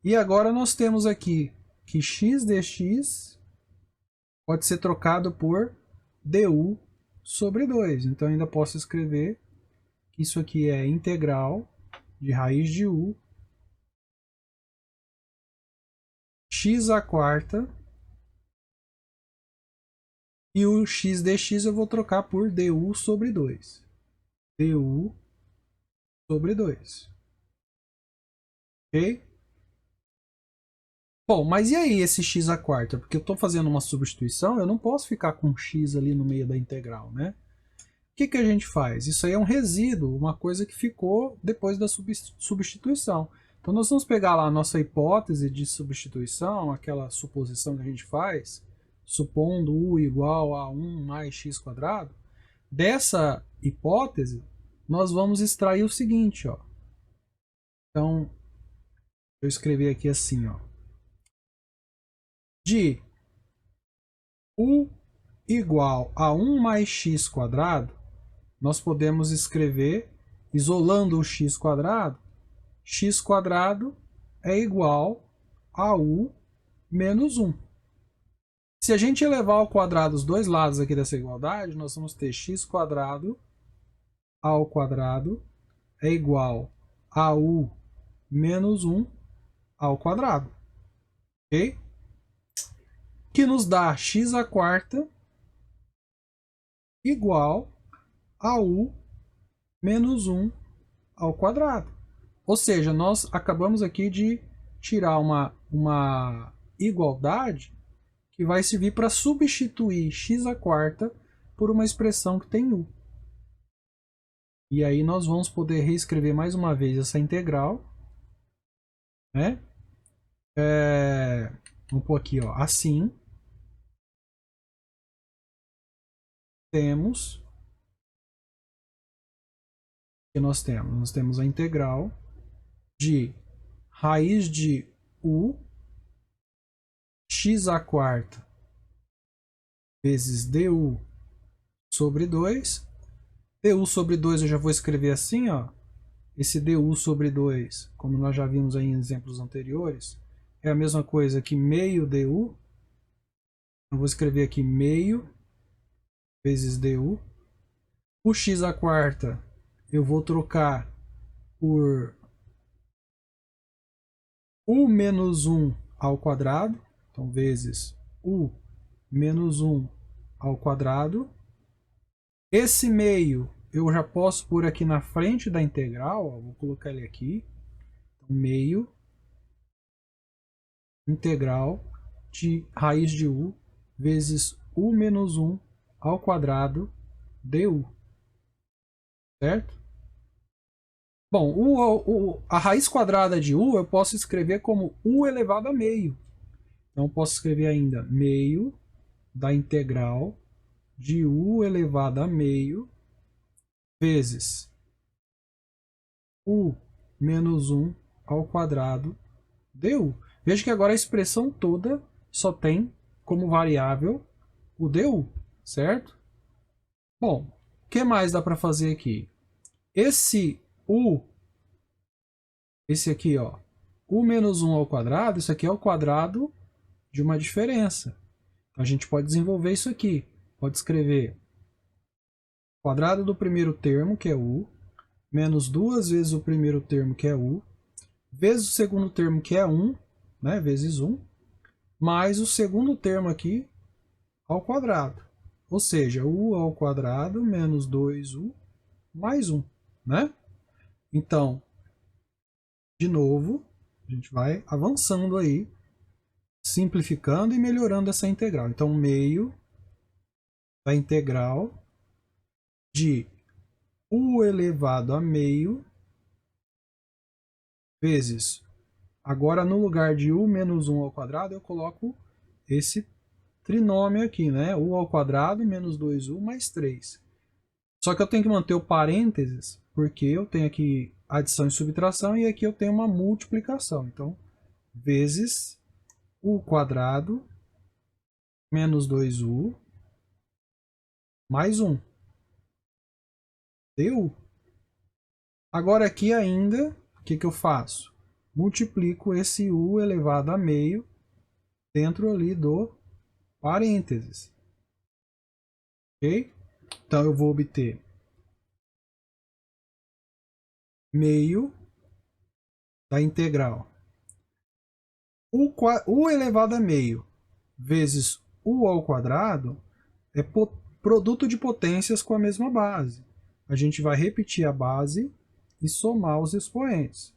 E agora nós temos aqui que x dx pode ser trocado por du sobre 2. Então ainda posso escrever que isso aqui é integral de raiz de u x à quarta e o x dx eu vou trocar por du sobre 2. Du sobre 2. Ok? Bom, mas e aí esse x à quarta? Porque eu estou fazendo uma substituição, eu não posso ficar com x ali no meio da integral, né? O que a gente faz? Isso aí é um resíduo, uma coisa que ficou depois da substituição. Então nós vamos pegar lá a nossa hipótese de substituição, aquela suposição que a gente faz, supondo u igual a 1 mais x quadrado. Dessa hipótese, nós vamos extrair o seguinte, ó. Então, eu escrevi aqui assim, ó. De u igual a 1 mais x quadrado, nós podemos escrever, isolando o x quadrado é igual a u menos 1. Se a gente elevar ao quadrado os dois lados aqui dessa igualdade, nós vamos ter x quadrado ao quadrado é igual a u menos 1 ao quadrado. Ok? Que nos dá x à quarta igual a u menos 1 ao quadrado. Ou seja, nós acabamos aqui de tirar uma igualdade que vai servir para substituir x à quarta por uma expressão que tem u. E aí nós vamos poder reescrever mais uma vez essa integral, né? Vamos pôr aqui, ó, assim. Temos que nós temos a integral de raiz de u x à quarta vezes du sobre 2. Du sobre 2 eu já vou escrever assim, ó. Esse du sobre 2, como nós já vimos aí em exemplos anteriores, é a mesma coisa que meio du. Eu vou escrever aqui meio vezes du. O x à quarta eu vou trocar por u menos 1 ao quadrado. Então, vezes u menos 1 ao quadrado. Esse meio eu já posso pôr aqui na frente da integral. Ó, vou colocar ele aqui. Então, meio integral de raiz de u vezes u menos 1 ao quadrado du. Certo? Bom, a raiz quadrada de u eu posso escrever como u elevado a meio. Então, eu posso escrever ainda meio da integral de u elevado a meio vezes u menos 1 ao quadrado du. Veja que agora a expressão toda só tem como variável o du, certo? Bom, o que mais dá para fazer aqui? Esse u, esse aqui, ó, u menos 1 ao quadrado, isso aqui é o quadrado de uma diferença. Então, a gente pode desenvolver isso aqui. Pode escrever o quadrado do primeiro termo, que é u, menos 2 vezes o primeiro termo, que é u, vezes o segundo termo, que é 1, né, vezes 1, mais o segundo termo aqui ao quadrado. Ou seja, u ao quadrado menos 2u mais 1, né? Então, de novo, a gente vai avançando aí, simplificando e melhorando essa integral. Então, meio da integral de u elevado a meio vezes, agora no lugar de u menos 1 ao quadrado, eu coloco esse trinômio aqui, né? U ao quadrado menos 2u mais 3. Só que eu tenho que manter o parênteses, porque eu tenho aqui adição e subtração e aqui eu tenho uma multiplicação. Então, vezes u quadrado menos 2u mais 1. Deu? Agora aqui ainda, o que eu faço? Multiplico esse u elevado a meio dentro ali do parênteses. Ok? Então eu vou obter meio da integral u elevado a meio vezes u ao quadrado é produto de potências com a mesma base. A gente vai repetir a base e somar os expoentes.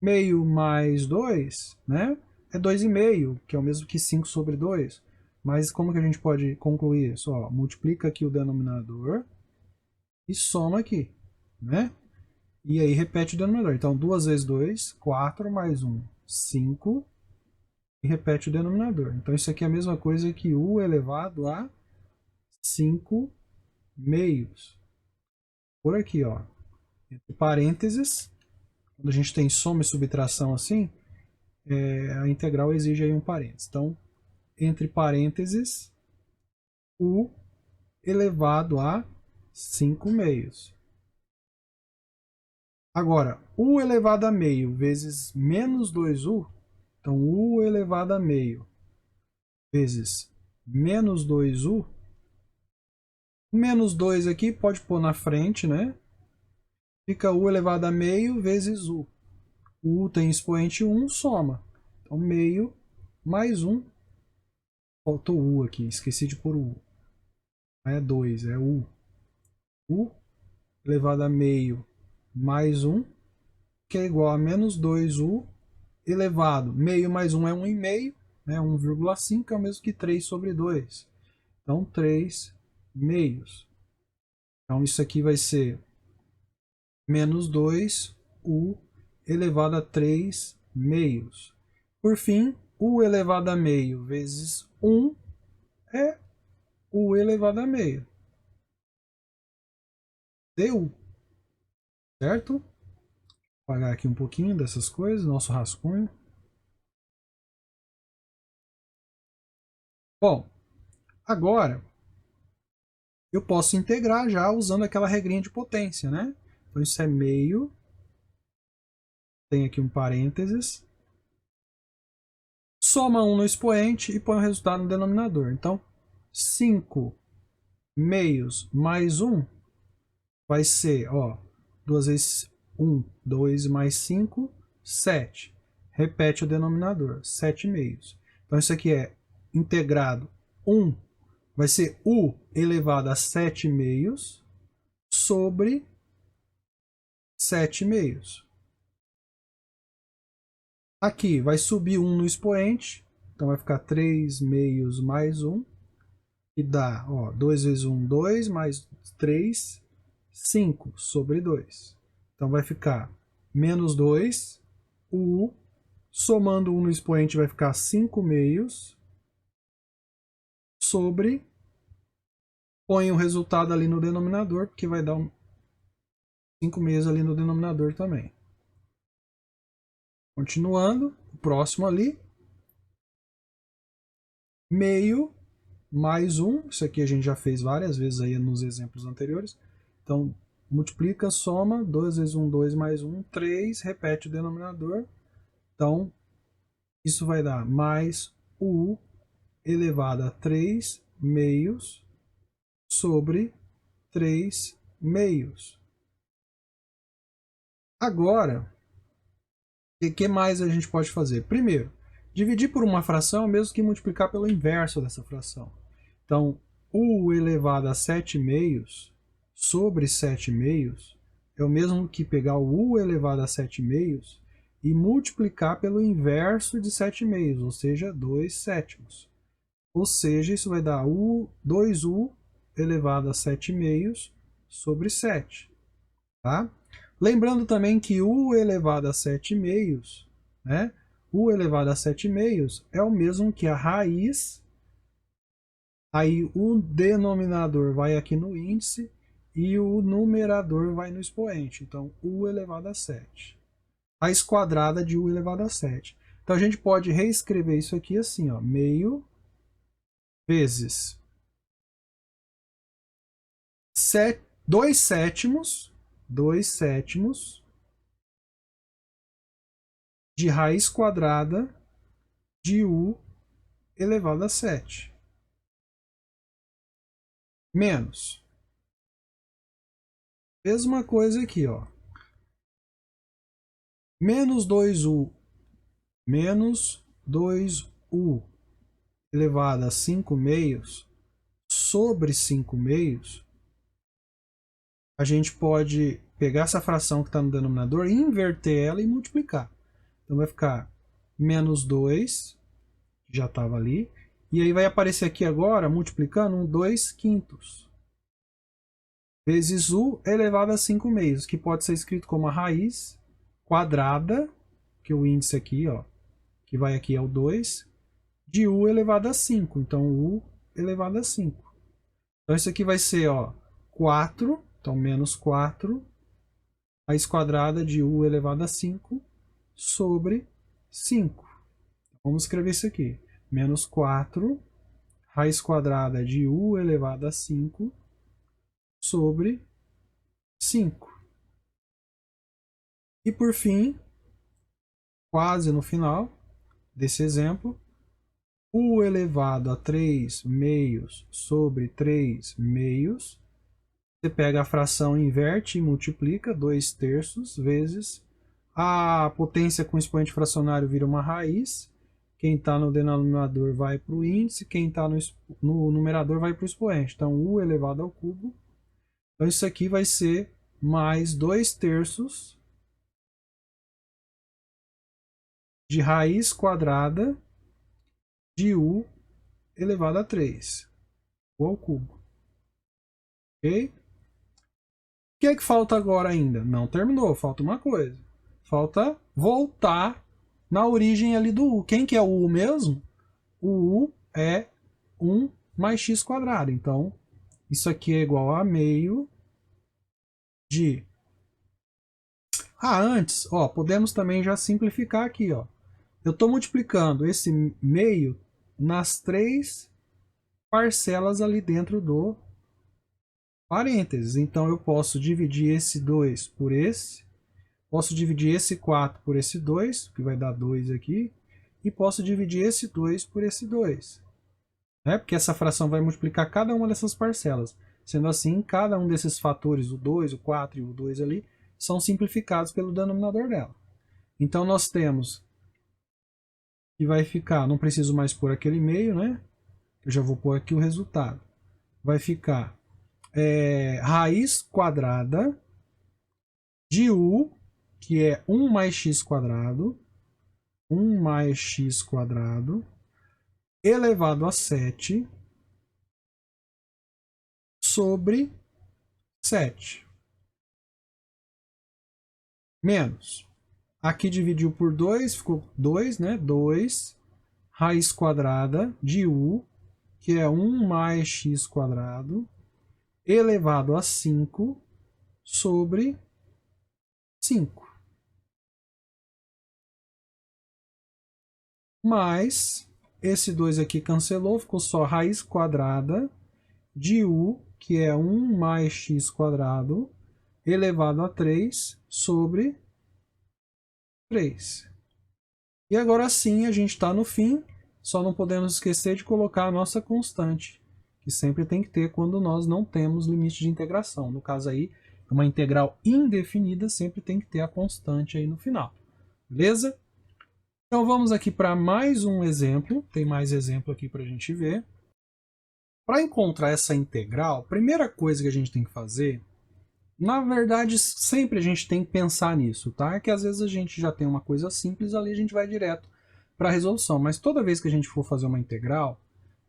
Meio mais 2, né, é 2,5, que é o mesmo que 5 sobre 2. Mas como que a gente pode concluir isso? Ó, multiplica aqui o denominador e soma aqui, né? E aí repete o denominador. Então, 2 vezes 2, 4, mais 1, 5. E repete o denominador. Então, isso aqui é a mesma coisa que u elevado a 5 meios. Por aqui, ó. Entre parênteses, quando a gente tem soma e subtração assim, a integral exige aí um parênteses. Então, entre parênteses, u elevado a 5 meios. Agora, u elevado a meio vezes menos 2u, então u elevado a meio vezes menos 2u, menos 2 aqui pode pôr na frente, né? Fica u elevado a meio vezes u. O u tem expoente 1, soma. Então, meio mais 1. Faltou u aqui, esqueci de pôr o u. É 2, é u. U elevado a meio mais 1, que é igual a menos 2u elevado. Meio mais 1 é 1,5, né? 1,5 é o mesmo que 3 sobre 2. Então, 3 meios. Então, isso aqui vai ser menos 2u elevado a 3 meios. Por fim, u elevado a meio vezes 1 é u elevado a meio. Deu, certo? Vou apagar aqui um pouquinho dessas coisas, nosso rascunho. Bom, agora eu posso integrar já usando aquela regrinha de potência, né? Então isso é meio, tem aqui um parênteses, soma 1 no expoente e põe o resultado no denominador. Então, 5 meios mais 1 vai ser, ó, 2 vezes 1, 2 mais 5, 7. Repete o denominador, 7 meios. Então isso aqui é integrado 1, vai ser u elevado a 7 meios sobre 7 meios. Aqui vai subir 1 no expoente, então vai ficar 3 meios mais 1, que dá, ó, 2 vezes 1, 2, mais 3, 5 sobre 2. Então vai ficar menos 2, u, somando 1 no expoente vai ficar 5 meios, sobre, põe o resultado ali no denominador, porque vai dar 5 meios ali no denominador também. Continuando, o próximo ali, meio mais 1, isso aqui a gente já fez várias vezes aí nos exemplos anteriores. Então, multiplica, soma, 2 vezes 1, 2 mais 1, 3, repete o denominador. Então, isso vai dar mais u elevado a 3 meios sobre 3 meios. Agora, o que mais a gente pode fazer? Primeiro, dividir por uma fração é o mesmo que multiplicar pelo inverso dessa fração. Então, u elevado a 7 meios sobre 7 meios é o mesmo que pegar o u elevado a 7 meios e multiplicar pelo inverso de 7 meios, ou seja, 2 sétimos. Ou seja, isso vai dar 2u elevado a 7 meios sobre 7. Tá? Lembrando também que u elevado a 7 meios, né? U elevado a 7 meios é o mesmo que a raiz. Aí o denominador vai aqui no índice e o numerador vai no expoente. Então, u elevado a 7. Raiz quadrada de u elevado a 7. Então, a gente pode reescrever isso aqui assim, ó, meio vezes 2 sétimos de raiz quadrada de u elevado a 7. Menos. Mesma coisa aqui, ó. Menos 2u elevado a 5 meios sobre 5 meios. A gente pode pegar essa fração que está no denominador, inverter ela e multiplicar. Então vai ficar menos 2, que já estava ali, e aí vai aparecer aqui agora, multiplicando, um 2 quintos. Vezes u elevado a 5 meios, que pode ser escrito como a raiz quadrada, que o índice aqui, ó, que vai aqui é o 2, de u elevado a 5. Então, u elevado a 5. Então, isso aqui vai ser, ó, 4, então menos 4, raiz quadrada de u elevado a 5 sobre 5. Vamos escrever isso aqui. Menos 4, raiz quadrada de u elevado a 5 sobre 5. E por fim, quase no final desse exemplo, u elevado a 3 meios sobre 3 meios. Você pega a fração, inverte e multiplica, 2 terços vezes. A potência com expoente fracionário vira uma raiz. Quem está no denominador vai para o índice, quem está no numerador vai para o expoente. Então, u elevado ao cubo. Então, isso aqui vai ser mais 2 terços de raiz quadrada de u elevado a 3, u ao cubo. Ok? O que é que falta agora ainda? Não terminou, falta uma coisa. Falta voltar na origem ali do u. Quem que é o u mesmo? O u é 1 mais x quadrado. Então, isso aqui é igual a meio de... antes, ó, podemos também já simplificar aqui, ó. Eu estou multiplicando esse meio nas 3 parcelas ali dentro do parênteses. Então, eu posso dividir esse 2 por esse. Posso dividir esse 4 por esse 2, que vai dar 2 aqui. E posso dividir esse 2 por esse 2. Né? Porque essa fração vai multiplicar cada uma dessas parcelas. Sendo assim, cada um desses fatores, o 2, o 4 e o 2 ali, são simplificados pelo denominador dela. Então, nós temos que vai ficar, não preciso mais pôr aquele meio, né? Eu já vou pôr aqui o resultado. Vai ficar raiz quadrada de u, que é 1 mais x quadrado, 1 mais x quadrado, elevado a 7, sobre 7. Menos. Aqui dividiu por 2, ficou 2, né? 2 raiz quadrada de u, que é 1 mais x quadrado, elevado a 5, sobre 5. Mais, esse 2 aqui cancelou, ficou só raiz quadrada de u, que é 1 mais x quadrado, elevado a 3 sobre 3. E agora sim a gente está no fim, só não podemos esquecer de colocar a nossa constante, que sempre tem que ter quando nós não temos limite de integração. No caso aí, uma integral indefinida sempre tem que ter a constante aí no final. Beleza? Então vamos aqui para mais um exemplo. Tem mais exemplo aqui para a gente ver. Para encontrar essa integral, a primeira coisa que a gente tem que fazer, na verdade, sempre a gente tem que pensar nisso, tá? É que às vezes a gente já tem uma coisa simples, ali a gente vai direto para a resolução. Mas toda vez que a gente for fazer uma integral,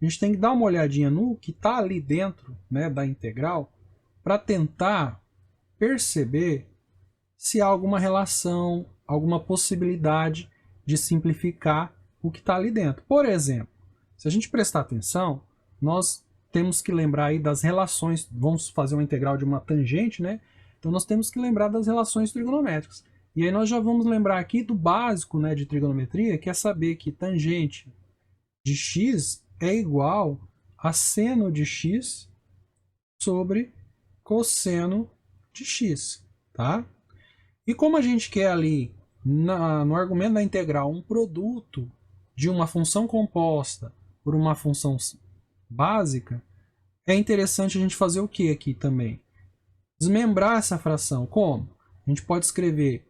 a gente tem que dar uma olhadinha no que está ali dentro, né, da integral, para tentar perceber se há alguma relação, alguma possibilidade de simplificar o que está ali dentro. Por exemplo, se a gente prestar atenção, nós temos que lembrar aí das relações, vamos fazer uma integral de uma tangente, né? Então nós temos que lembrar das relações trigonométricas. E aí nós já vamos lembrar aqui do básico, né, de trigonometria, que é saber que tangente de x é igual a seno de x sobre cosseno de x, tá? E como a gente quer ali, no argumento da integral, um produto de uma função composta por uma função básica, é interessante a gente fazer o que aqui também? Desmembrar essa fração. Como? A gente pode escrever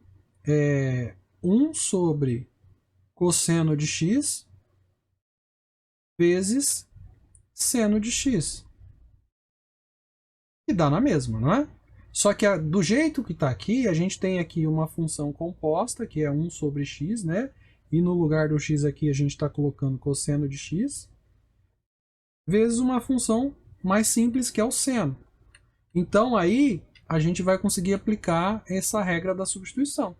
1 sobre cosseno de x vezes seno de x. E dá na mesma, não é? Só que do jeito que está aqui, a gente tem aqui uma função composta, que é 1 sobre x, né? E no lugar do x aqui a gente está colocando cosseno de x, vezes uma função mais simples, que é o seno. Então aí a gente vai conseguir aplicar essa regra da substituição.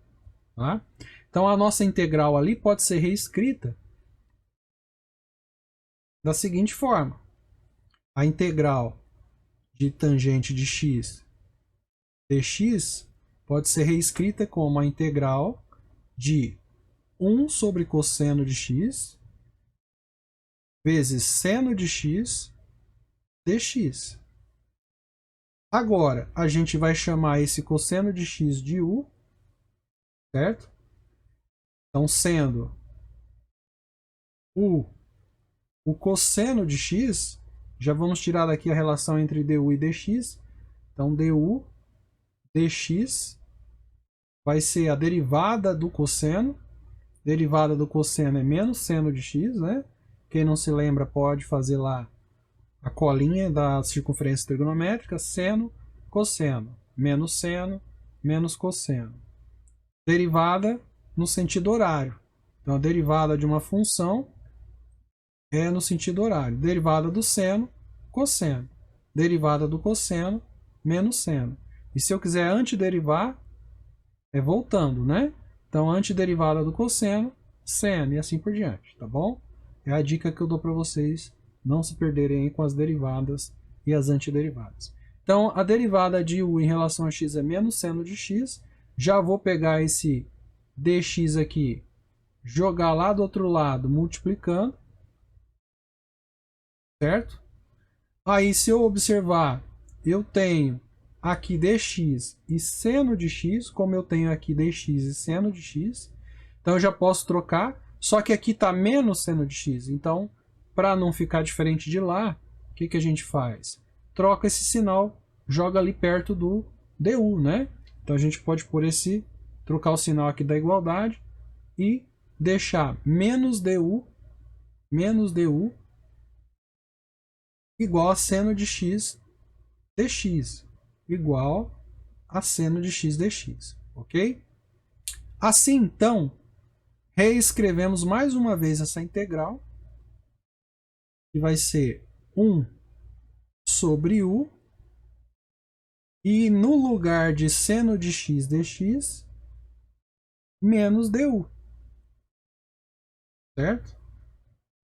Tá? Então a nossa integral ali pode ser reescrita da seguinte forma. A integral de tangente de x dx pode ser reescrita como a integral de 1 sobre cosseno de x vezes seno de x dx. Agora, a gente vai chamar esse cosseno de x de u, certo? Então, sendo u o cosseno de x, já vamos tirar daqui a relação entre du e dx. Então, du dx vai ser a derivada do cosseno. Derivada do cosseno é menos seno de x, né? Quem não se lembra pode fazer lá a colinha da circunferência trigonométrica, seno, cosseno, menos cosseno. Derivada no sentido horário. Então, a derivada de uma função é no sentido horário. Derivada do seno, cosseno. Derivada do cosseno, menos seno. E se eu quiser antiderivar, é voltando, né? Então, antiderivada do cosseno, seno, e assim por diante, tá bom? É a dica que eu dou para vocês não se perderem com as derivadas e as antiderivadas. Então, a derivada de u em relação a x é menos seno de x. Já vou pegar esse dx aqui, jogar lá do outro lado, multiplicando. Certo? Aí, se eu observar, eu tenho aqui dx e seno de x, como eu tenho aqui dx e seno de x. Então, eu já posso trocar, só que aqui está menos seno de x. Então, para não ficar diferente de lá, o que a gente faz? Troca esse sinal, joga ali perto do du, né? Então, a gente pode trocar o sinal aqui da igualdade e deixar menos du igual a seno de x dx, igual a seno de x dx, ok? Assim, então, reescrevemos mais uma vez essa integral, que vai ser 1 sobre u, e no lugar de seno de x dx, menos du, certo?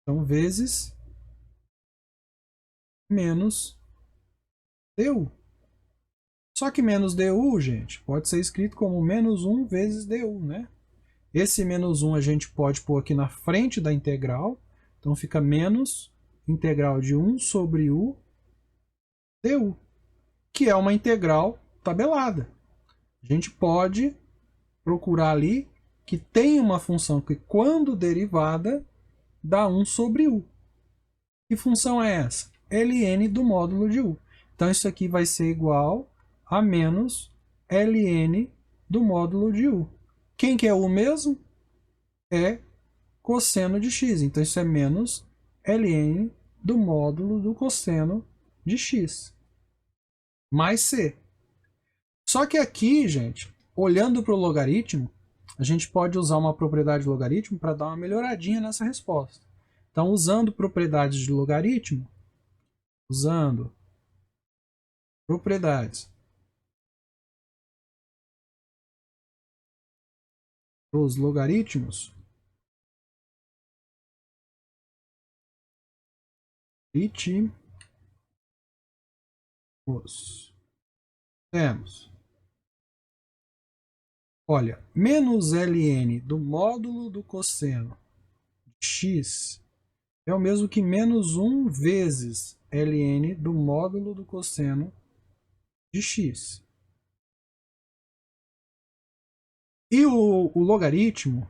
Então, vezes menos du. Só que menos du, gente, pode ser escrito como menos 1 vezes du, né? Esse menos 1 a gente pode pôr aqui na frente da integral. Então fica menos integral de 1 sobre u du, que é uma integral tabelada. A gente pode procurar ali que tem uma função que, quando derivada, dá 1 sobre u. Que função é essa? ln do módulo de u. Então, isso aqui vai ser igual a menos ln do módulo de u. Quem que é u mesmo? É cosseno de x. Então, isso é menos ln do módulo do cosseno de x. Mais c. Só que aqui, gente, olhando para o logaritmo, a gente pode usar uma propriedade de logaritmo para dar uma melhoradinha nessa resposta. Então, usando propriedades de logaritmo, usando propriedades dos logaritmos, temos, olha, menos ln do módulo do cosseno de x é o mesmo que menos 1 vezes ln do módulo do cosseno de x. E o logaritmo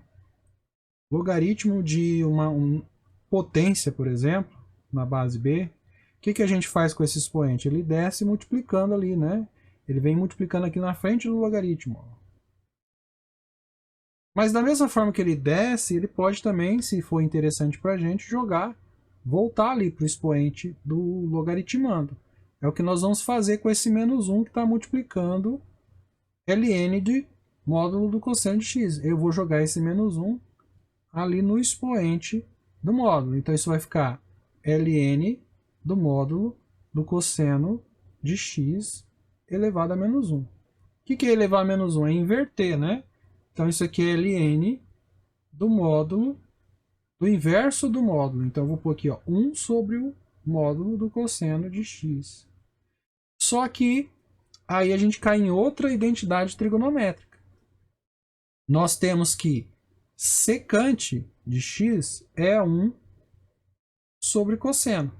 de uma potência, por exemplo, na base b, o que a gente faz com esse expoente? Ele desce multiplicando ali, né? Ele vem multiplicando aqui na frente do logaritmo. Mas da mesma forma que ele desce, ele pode também, se for interessante para a gente, voltar ali para o expoente do logaritmando. É o que nós vamos fazer com esse menos 1 que está multiplicando ln de módulo do cosseno de x. Eu vou jogar esse menos 1 ali no expoente do módulo. Então, isso vai ficar ln do módulo do cosseno de x elevado a menos 1. O que é elevar a menos 1? É inverter, né? Então, isso aqui é ln do módulo do inverso do módulo. Então, eu vou pôr aqui, ó, 1 sobre o módulo do cosseno de x. Só que aí a gente cai em outra identidade trigonométrica. Nós temos que secante de x é 1 sobre cosseno.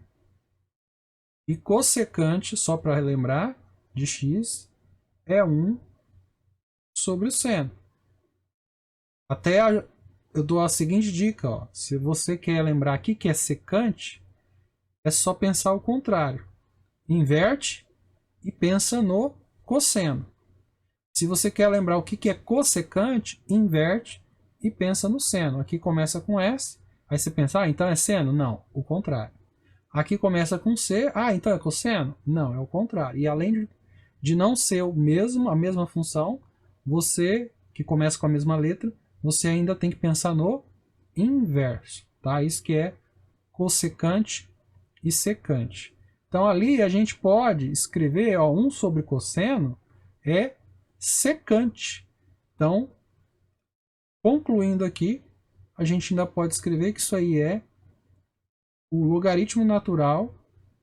E cossecante, só para relembrar, de x é 1 sobre o seno. Até eu dou a seguinte dica, ó. Se você quer lembrar aqui que é secante, é só pensar o contrário. Inverte e pensa no cosseno. Se você quer lembrar o que é cossecante, inverte e pensa no seno. Aqui começa com S, aí você pensa, então é seno? Não, o contrário. Aqui começa com C, então é cosseno? Não, é o contrário. E além de não ser a mesma função, você, que começa com a mesma letra, você ainda tem que pensar no inverso. Tá? Isso que é cossecante e secante. Então ali a gente pode escrever, 1 sobre cosseno é secante. Então, concluindo aqui, a gente ainda pode escrever que isso aí é o logaritmo natural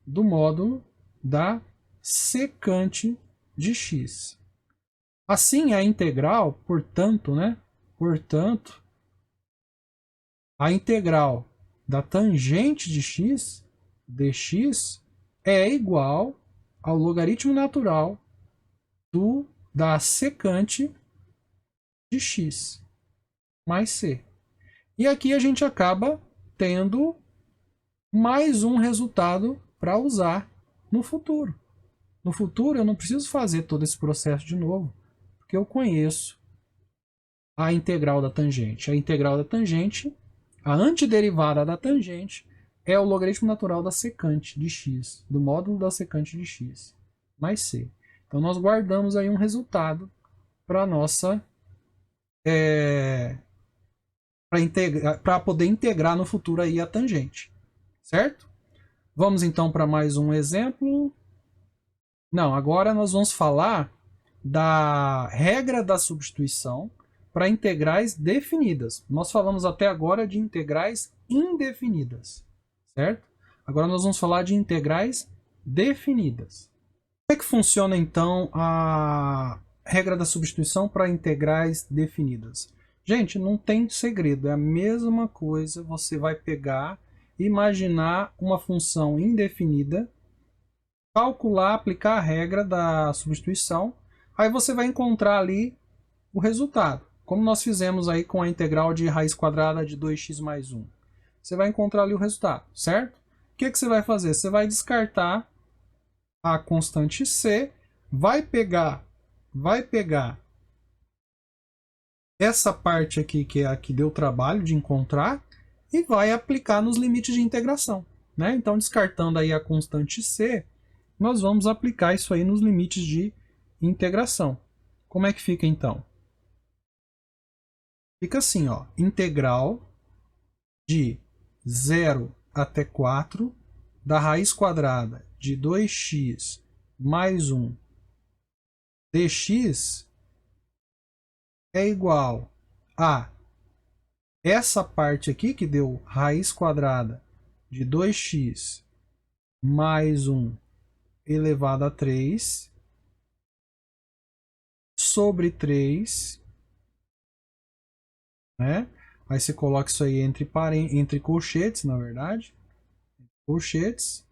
do módulo da secante de x. Assim, a integral, portanto, né? Portanto, a integral da tangente de x, dx, é igual ao logaritmo natural da secante de x mais c. E aqui a gente acaba tendo mais um resultado para usar no futuro. No futuro eu não preciso fazer todo esse processo de novo, porque eu conheço a integral da tangente. A integral da tangente, a antiderivada da tangente, é o logaritmo natural da secante de x, do módulo da secante de x, mais c. Então nós guardamos aí um resultado para nossa para poder integrar no futuro aí a tangente, certo? Vamos então para mais um exemplo. Não, agora nós vamos falar da regra da substituição para integrais definidas. Nós falamos até agora de integrais indefinidas, certo? Agora nós vamos falar de integrais definidas. Como é que funciona então a regra da substituição para integrais definidas? Gente, não tem segredo, é a mesma coisa. Você vai pegar, imaginar uma função indefinida, calcular, aplicar a regra da substituição, Aí você vai encontrar ali o resultado. Como nós fizemos aí com a integral de raiz quadrada de 2x mais 1. Você vai encontrar ali o resultado, certo? O que você vai fazer? Você vai descartar a constante c, vai pegar essa parte aqui, que é a que deu trabalho de encontrar, e vai aplicar nos limites de integração, né? Então, descartando aí a constante c, nós vamos aplicar isso aí nos limites de integração. Como é que fica, então? Fica assim, ó, integral de 0 até 4 da raiz quadrada de 2x mais 1 dx é igual a essa parte aqui, que deu raiz quadrada de 2x mais 1 elevado a 3 sobre 3, né? Aí você coloca isso aí entre colchetes, na verdade. Colchetes.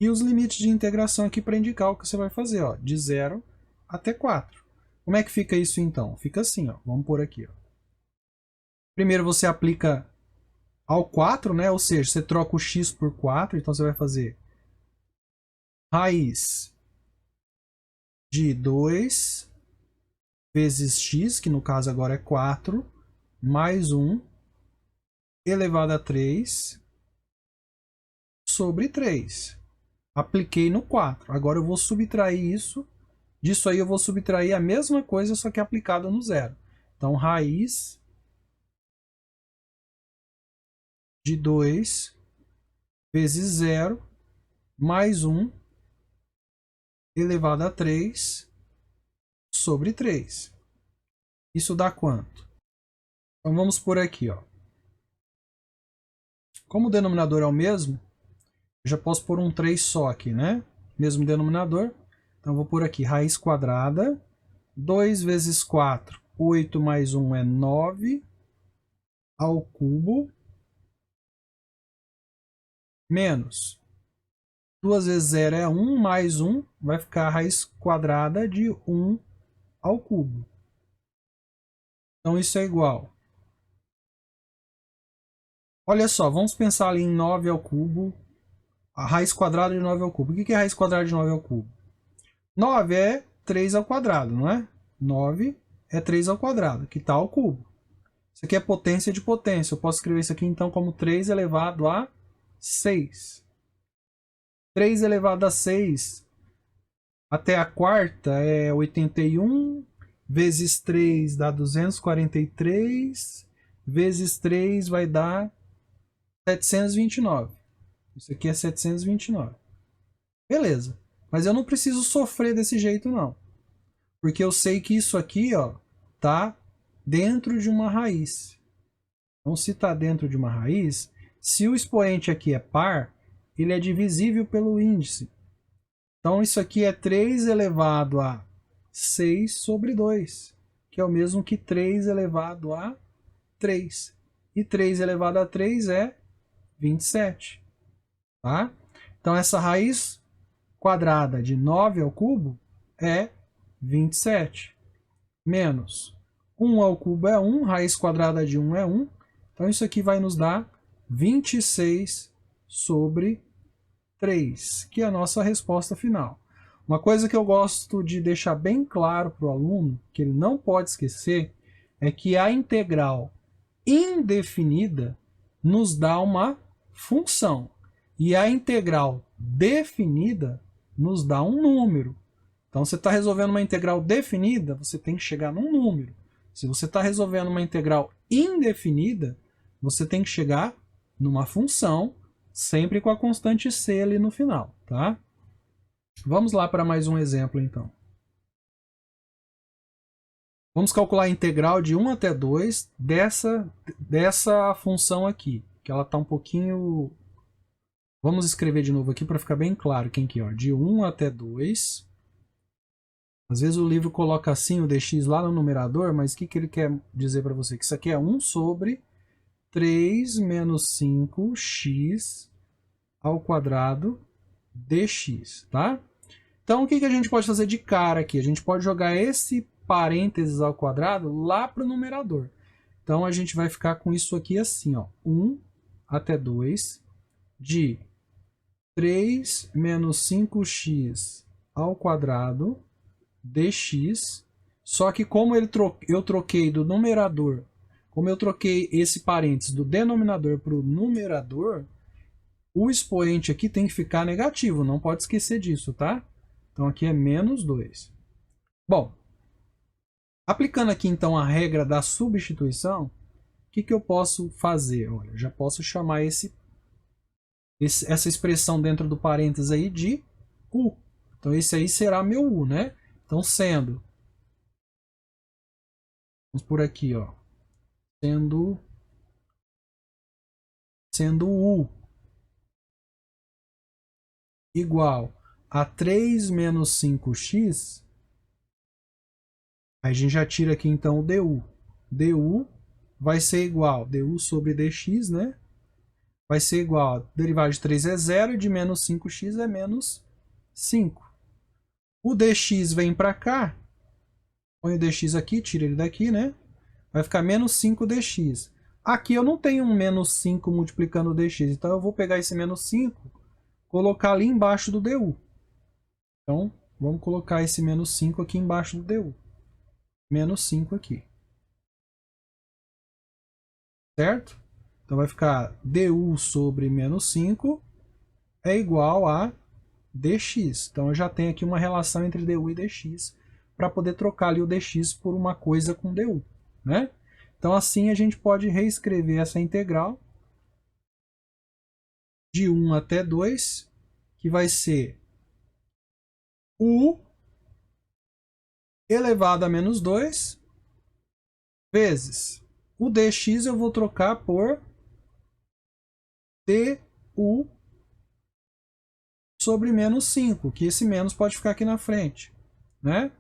E os limites de integração aqui para indicar o que você vai fazer, ó, de 0 até 4. Como é que fica isso então? Fica assim, ó. Vamos por aqui, ó. Primeiro você aplica ao 4, né? Ou seja, você troca o x por 4, então você vai fazer raiz de 2 vezes x, que no caso agora é 4, mais 1 elevado a 3 sobre 3. Apliquei no 4. Agora eu vou subtrair isso. Disso aí eu vou subtrair a mesma coisa, só que aplicada no 0. Então, raiz de 2 vezes 0 mais 1 elevado a 3 sobre 3. Isso dá quanto? Então vamos por aqui, ó. Como o denominador é o mesmo, eu já posso pôr um 3 só aqui, né? Mesmo denominador. Então vou pôr aqui raiz quadrada. 2 vezes 4, 8 mais 1 é 9 ao cubo. Menos 2 vezes 0 é 1, mais 1 vai ficar a raiz quadrada de 1 ao cubo. Então isso é igual. Olha só, vamos pensar ali em 9 ao cubo. A raiz quadrada de 9 ao cubo. O que é a raiz quadrada de 9 ao cubo? 9 é 3 ao quadrado, não é? 9 é 3 ao quadrado, que está ao cubo. Isso aqui é potência de potência. Eu posso escrever isso aqui então como 3 elevado a 6. 3 elevado a 6 até a quarta é 81, vezes 3 dá 243, vezes 3 vai dar 729. Isso aqui é 729. Beleza. Mas eu não preciso sofrer desse jeito, não. Porque eu sei que isso aqui, ó, tá dentro de uma raiz. Então, se está dentro de uma raiz, se o expoente aqui é par, ele é divisível pelo índice. Então, isso aqui é 3 elevado a 6 sobre 2, que é o mesmo que 3 elevado a 3. E 3 elevado a 3 é 27. Tá? Então, essa raiz quadrada de 9 ao cubo é 27. Menos 1 ao cubo é 1, raiz quadrada de 1 é 1. Então, isso aqui vai nos dar 26 sobre 3, que é a nossa resposta final. Uma coisa que eu gosto de deixar bem claro para o aluno, que ele não pode esquecer, é que a integral indefinida nos dá uma função. E a integral definida nos dá um número. Então, você está resolvendo uma integral definida, você tem que chegar num número. Se você está resolvendo uma integral indefinida, você tem que chegar numa função, sempre com a constante c ali no final, tá? Vamos lá para mais um exemplo, então. Vamos calcular a integral de 1 até 2 dessa função aqui, que ela está um pouquinho... Vamos escrever de novo aqui para ficar bem claro quem que é. De 1 até 2. Às vezes o livro coloca assim o dx lá no numerador, mas o que ele quer dizer para você? Que isso aqui é 1 sobre 3 menos 5x ao quadrado dx, tá? Então, o que a gente pode fazer de cara aqui? A gente pode jogar esse parênteses ao quadrado lá para o numerador. Então, a gente vai ficar com isso aqui assim, ó, 1 até 2 de 3 menos 5x ao quadrado dx. Só que como eu troquei do numerador, como eu troquei esse parênteses do denominador para o numerador, o expoente aqui tem que ficar negativo, não pode esquecer disso, tá? Então aqui é menos 2. Bom, aplicando aqui então a regra da substituição, o que eu posso fazer? Olha, eu já posso chamar essa expressão dentro do parênteses aí de u. Então esse aí será meu u, né? Então sendo, vamos por aqui, ó, sendo u igual a 3 menos 5x, aí a gente já tira aqui então o du. Du vai ser igual, du sobre dx, né? Vai ser igual, a derivada de 3 é 0 e de menos 5x é menos 5. O dx vem para cá, põe o dx aqui, tira ele daqui, né? Vai ficar menos 5 dx. Aqui eu não tenho um menos 5 multiplicando o dx, então eu vou pegar esse menos 5, colocar ali embaixo do du. Então, vamos colocar esse menos 5 aqui embaixo do du. Menos 5 aqui. Certo? Então vai ficar du sobre menos 5 é igual a dx. Então eu já tenho aqui uma relação entre du e dx para poder trocar ali o dx por uma coisa com du, né? Então assim a gente pode reescrever essa integral de 1 até 2, que vai ser u elevado a menos 2 vezes o dx eu vou trocar por du sobre menos 5, que esse menos pode ficar aqui na frente, né?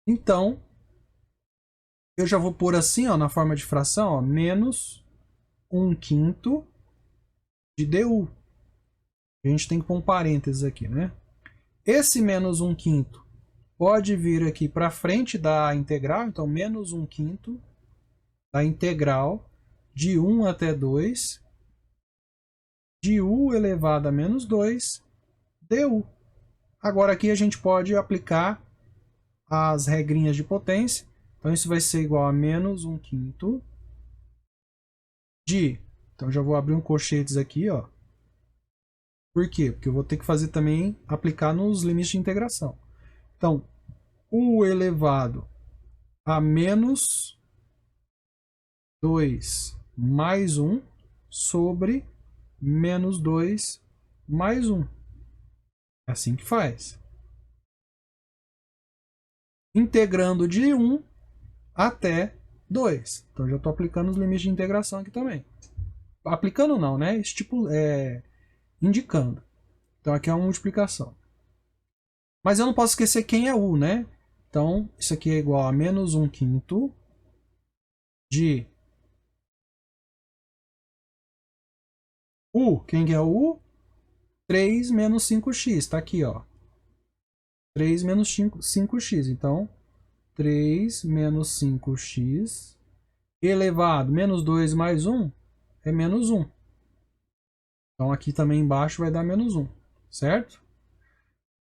Então, eu já vou pôr assim, ó, na forma de fração, ó, menos 1/5 de du. A gente tem que pôr um parênteses aqui, né? Esse menos 1/5 pode vir aqui para frente da integral, então menos 1/5 da integral de 1 até 2 de u elevado a menos 2 du. Agora aqui a gente pode aplicar as regrinhas de potência. Então isso vai ser igual a menos 1/5 de... Então já vou abrir um colchetes aqui, ó. Por quê? Porque eu vou ter que fazer também, aplicar nos limites de integração. Então, u elevado a menos 2 mais 1 sobre menos 2 mais 1. É assim que faz. Integrando de 1 até 2. Então, já estou aplicando os limites de integração aqui também. Aplicando não, né? Indicando. Então, aqui é uma multiplicação. Mas eu não posso esquecer quem é u, né? Então, isso aqui é igual a menos 1/5 de u. Quem é o u? 3 menos 5x. Está aqui, ó. 3 menos 5x. Então, 3 menos 5x elevado menos 2 mais 1 é menos 1. Então, aqui também embaixo vai dar menos 1, certo?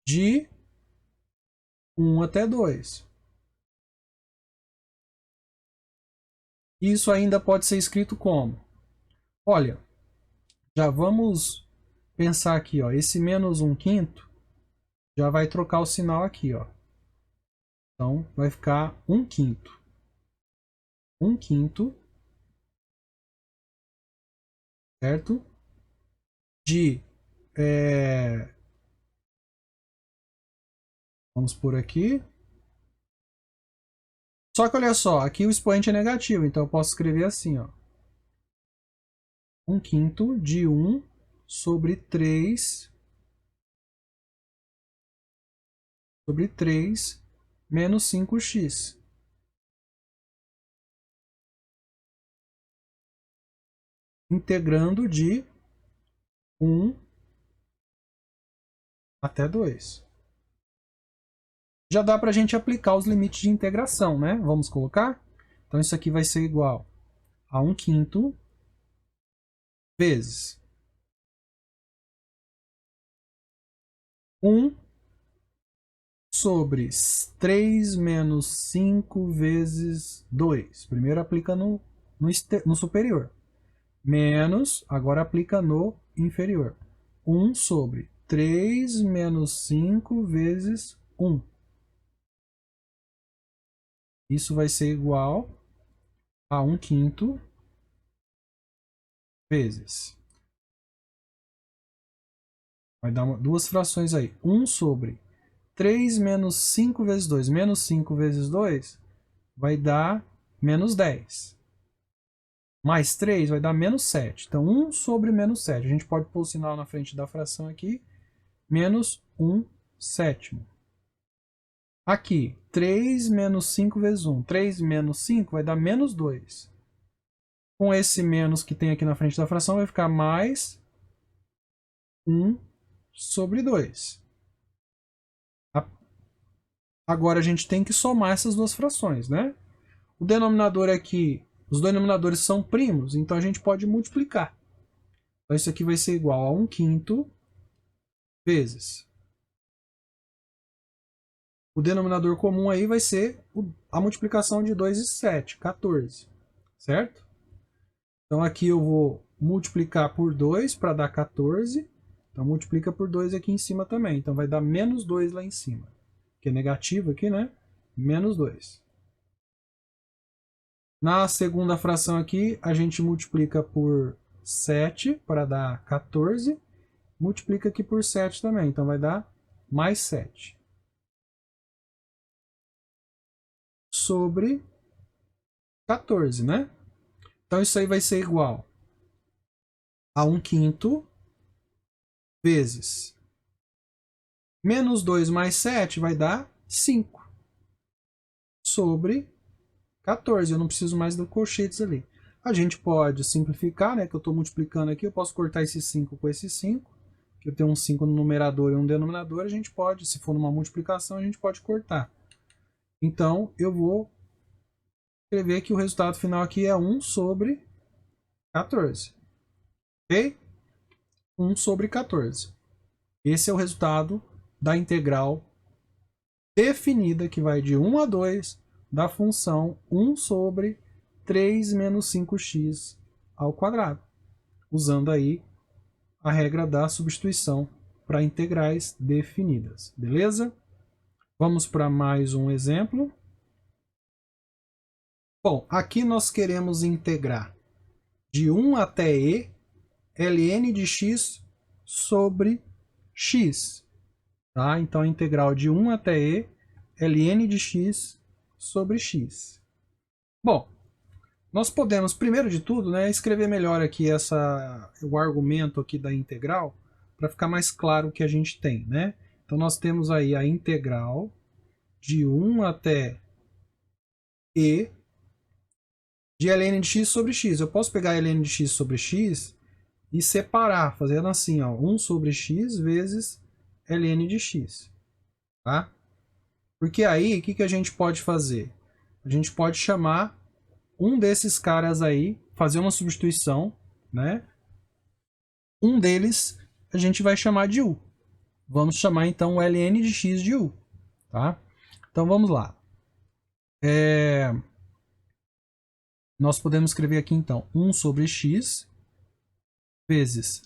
De 1 até 2. Isso ainda pode ser escrito como? Olha, já vamos pensar aqui, ó. Esse menos 1/5 já vai trocar o sinal aqui, ó. Então, vai ficar 1/5. 1/5, certo? De... Vamos por aqui. Só que olha só, aqui o expoente é negativo, então eu posso escrever assim, ó. 1/5 de 1 sobre 3 menos 5x. Integrando de 1 até 2. Já dá para a gente aplicar os limites de integração, né? Vamos colocar? Então, isso aqui vai ser igual a 1/5 vezes 1 sobre 3 menos 5 vezes 2. Primeiro aplica no superior. Menos, agora aplica no inferior. 1 sobre 3 menos 5 vezes 1. Isso vai ser igual a 1/5 vezes. Vai dar duas frações aí. 1 sobre 3 menos 5 vezes 2. Menos 5 vezes 2 vai dar menos 10. Mais 3 vai dar menos 7. Então, 1 sobre menos 7. A gente pode pôr o sinal na frente da fração aqui. Menos 1 sétimo. Aqui, 3 menos 5 vezes 1. 3 menos 5 vai dar menos 2. Com esse menos que tem aqui na frente da fração, vai ficar mais 1 sobre 2. Agora a gente tem que somar essas duas frações, né? O denominador aqui, os denominadores são primos, então a gente pode multiplicar. Então isso aqui vai ser igual a 1/5 vezes. O denominador comum aí vai ser a multiplicação de 2 e 7, 14. Certo? Então aqui eu vou multiplicar por 2 para dar 14. Então multiplica por 2 aqui em cima também. Então vai dar menos 2 lá em cima. Que é negativo aqui, né? Menos 2. Na segunda fração aqui, a gente multiplica por 7 para dar 14. Multiplica aqui por 7 também. Então vai dar mais 7. Sobre 14, né? Então isso aí vai ser igual a 1/5 vezes menos 2 mais 7 vai dar 5 sobre 14. Eu não preciso mais do colchetes ali. A gente pode simplificar, né? Que eu estou multiplicando aqui. Eu posso cortar esse 5 com esse 5. Que eu tenho um 5 no numerador e um denominador. A gente pode, se for numa multiplicação, a gente pode cortar. Então, eu vou escrever que o resultado final aqui é 1 sobre 14. Ok? 1 sobre 14. Esse é o resultado da integral definida, que vai de 1 a 2, da função 1 sobre 3 menos 5x ao quadrado, usando aí a regra da substituição para integrais definidas. Beleza? Vamos para mais um exemplo. Bom, aqui nós queremos integrar de 1 até e ln de x sobre x. Tá? Então, a integral de 1 até e ln de x sobre x. Bom, nós podemos, primeiro de tudo, né, escrever melhor aqui o argumento aqui da integral, para ficar mais claro o que a gente tem. Né? Então, nós temos aí a integral de 1 até e de ln de x sobre x. Eu posso pegar ln de x sobre x e separar, fazendo assim, ó, 1 sobre x vezes ln de x. Tá? Porque aí, o que a gente pode fazer? A gente pode chamar um desses caras aí, fazer uma substituição, né? Um deles a gente vai chamar de u. Vamos chamar então o ln de x de u. Tá? Então vamos lá. Nós podemos escrever aqui então 1 sobre x vezes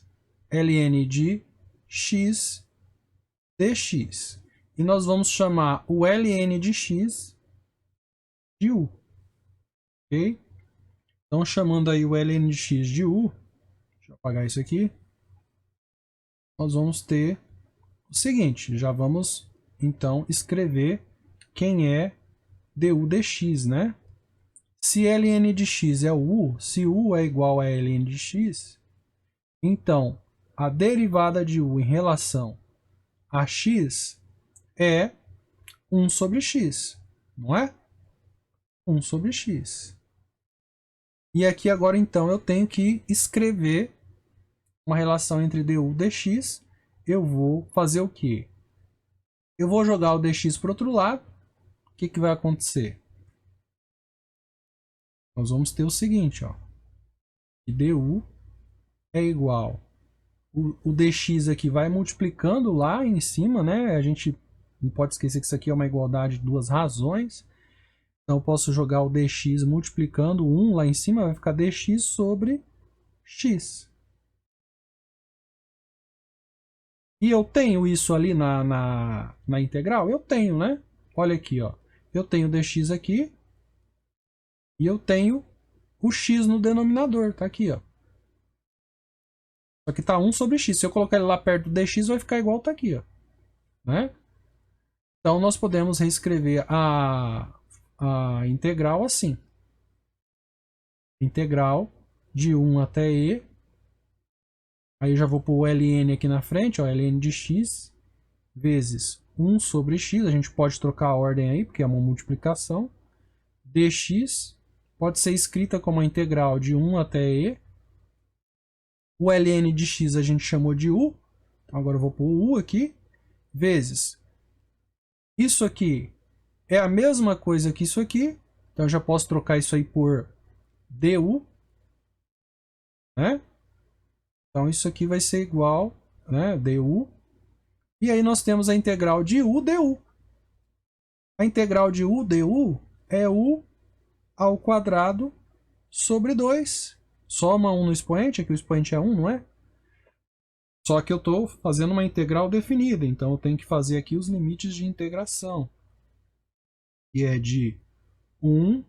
ln de x dx. E nós vamos chamar o ln de x de u. Ok? Então, chamando aí o ln de x de u, deixa eu apagar isso aqui, nós vamos ter o seguinte, já vamos então escrever quem é du dx, né? Se ln de x é o u, se u é igual a ln de x, então a derivada de u em relação a x é 1 sobre x, não é? 1 sobre x. E aqui agora então eu tenho que escrever uma relação entre du dx. eu vou fazer o quê? Eu vou jogar o dx para o outro lado. O que vai acontecer? Nós vamos ter o seguinte, ó. Que du é igual. O dx aqui vai multiplicando lá em cima, né? A gente não pode esquecer que isso aqui é uma igualdade de duas razões. Então eu posso jogar o dx multiplicando 1 lá em cima, vai ficar dx sobre x. E eu tenho isso ali na integral? Eu tenho, né? Olha aqui, ó. Eu tenho dx aqui e eu tenho o x no denominador, tá aqui, ó. Só que tá 1 sobre x. Se eu colocar ele lá perto do dx, vai ficar igual tá aqui, ó. Né? Então nós podemos reescrever a integral assim. Integral de 1 até e. Aí eu já vou pôr o ln aqui na frente, ó, ln de x vezes 1 sobre x. A gente pode trocar a ordem aí, porque é uma multiplicação. Dx pode ser escrita como a integral de 1 até e. O ln de x a gente chamou de u. Então agora eu vou pôr o u aqui. Vezes. Isso aqui é a mesma coisa que isso aqui. Então eu já posso trocar isso aí por du. Né? Então isso aqui vai ser igual, né, du. E aí nós temos a integral de u du. A integral de u du é u ao quadrado sobre 2. Soma 1 no expoente, aqui o expoente é 1, não é? Só que eu estou fazendo uma integral definida, então eu tenho que fazer aqui os limites de integração. E é de 1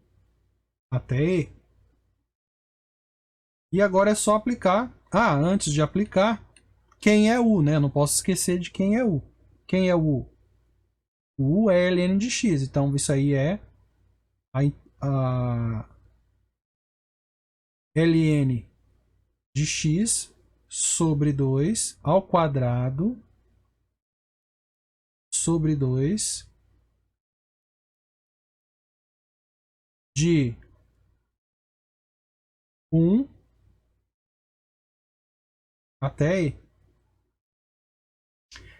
até e. E agora é só aplicar. Ah, antes de aplicar, quem é u, né? Não posso esquecer de quem é u. Quem é o u? O u é ln de x. Então isso aí é a ln de x sobre 2 ao quadrado sobre 2 de 1 até e.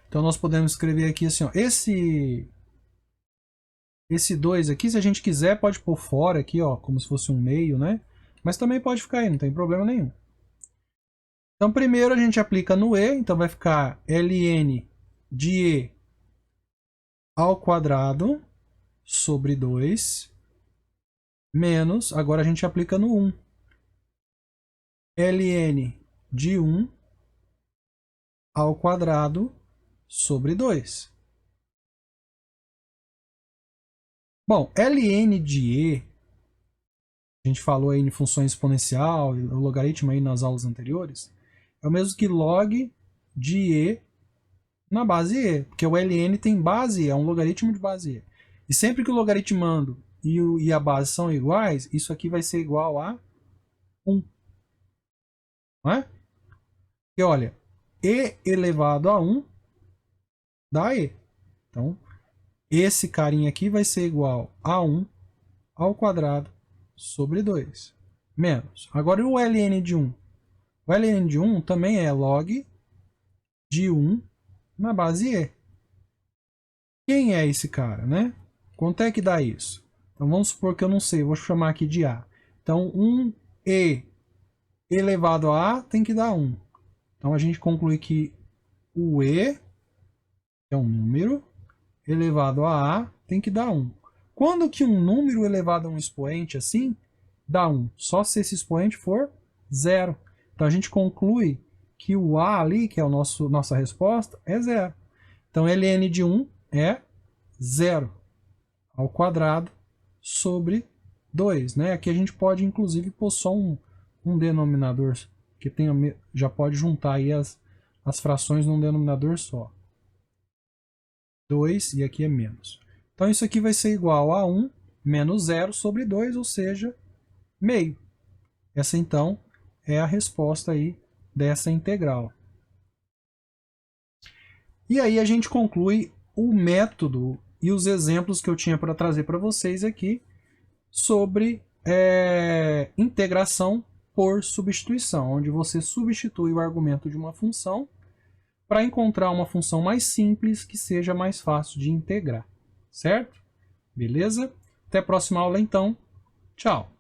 Então nós podemos escrever aqui assim, ó, esse 2 aqui, se a gente quiser, pode pôr fora aqui, ó, como se fosse um meio, né? Mas também pode ficar aí, não tem problema nenhum. Então primeiro a gente aplica no e, então vai ficar ln de e ao quadrado sobre 2 menos, agora a gente aplica no 1. ln de 1 ao quadrado sobre 2. Bom, ln de e, a gente falou aí em função exponencial, o logaritmo aí nas aulas anteriores, é o mesmo que log de e na base e, porque o ln tem base e, é um logaritmo de base e. E sempre que o logaritmando e a base são iguais, isso aqui vai ser igual a 1. Não é? E olha, e elevado a 1 dá e. Então, esse carinha aqui vai ser igual a 1 ao quadrado sobre 2. Menos. Agora, e o ln de 1? O ln de 1 também é log de 1 na base e. Quem é esse cara, né? Quanto é que dá isso? Então, vamos supor que eu não sei. Vou chamar aqui de a. Então, 1e elevado a tem que dar 1. Então, a gente conclui que o e é um número elevado a tem que dar 1. Quando que um número elevado a um expoente assim dá 1? Só se esse expoente for 0. Então a gente conclui que o a ali, que é nossa resposta, é 0. Então ln de 1 é 0 ao quadrado sobre 2. Né? Aqui a gente pode inclusive pôr só um denominador, que já pode juntar aí as frações num denominador só. 2 e aqui é menos. Então isso aqui vai ser igual a 1 menos 0 sobre 2, ou seja, meio. Essa então é a resposta aí dessa integral. E aí a gente conclui o método e os exemplos que eu tinha para trazer para vocês aqui sobre integração por substituição, onde você substitui o argumento de uma função para encontrar uma função mais simples que seja mais fácil de integrar, certo? Beleza? Até a próxima aula então. Tchau!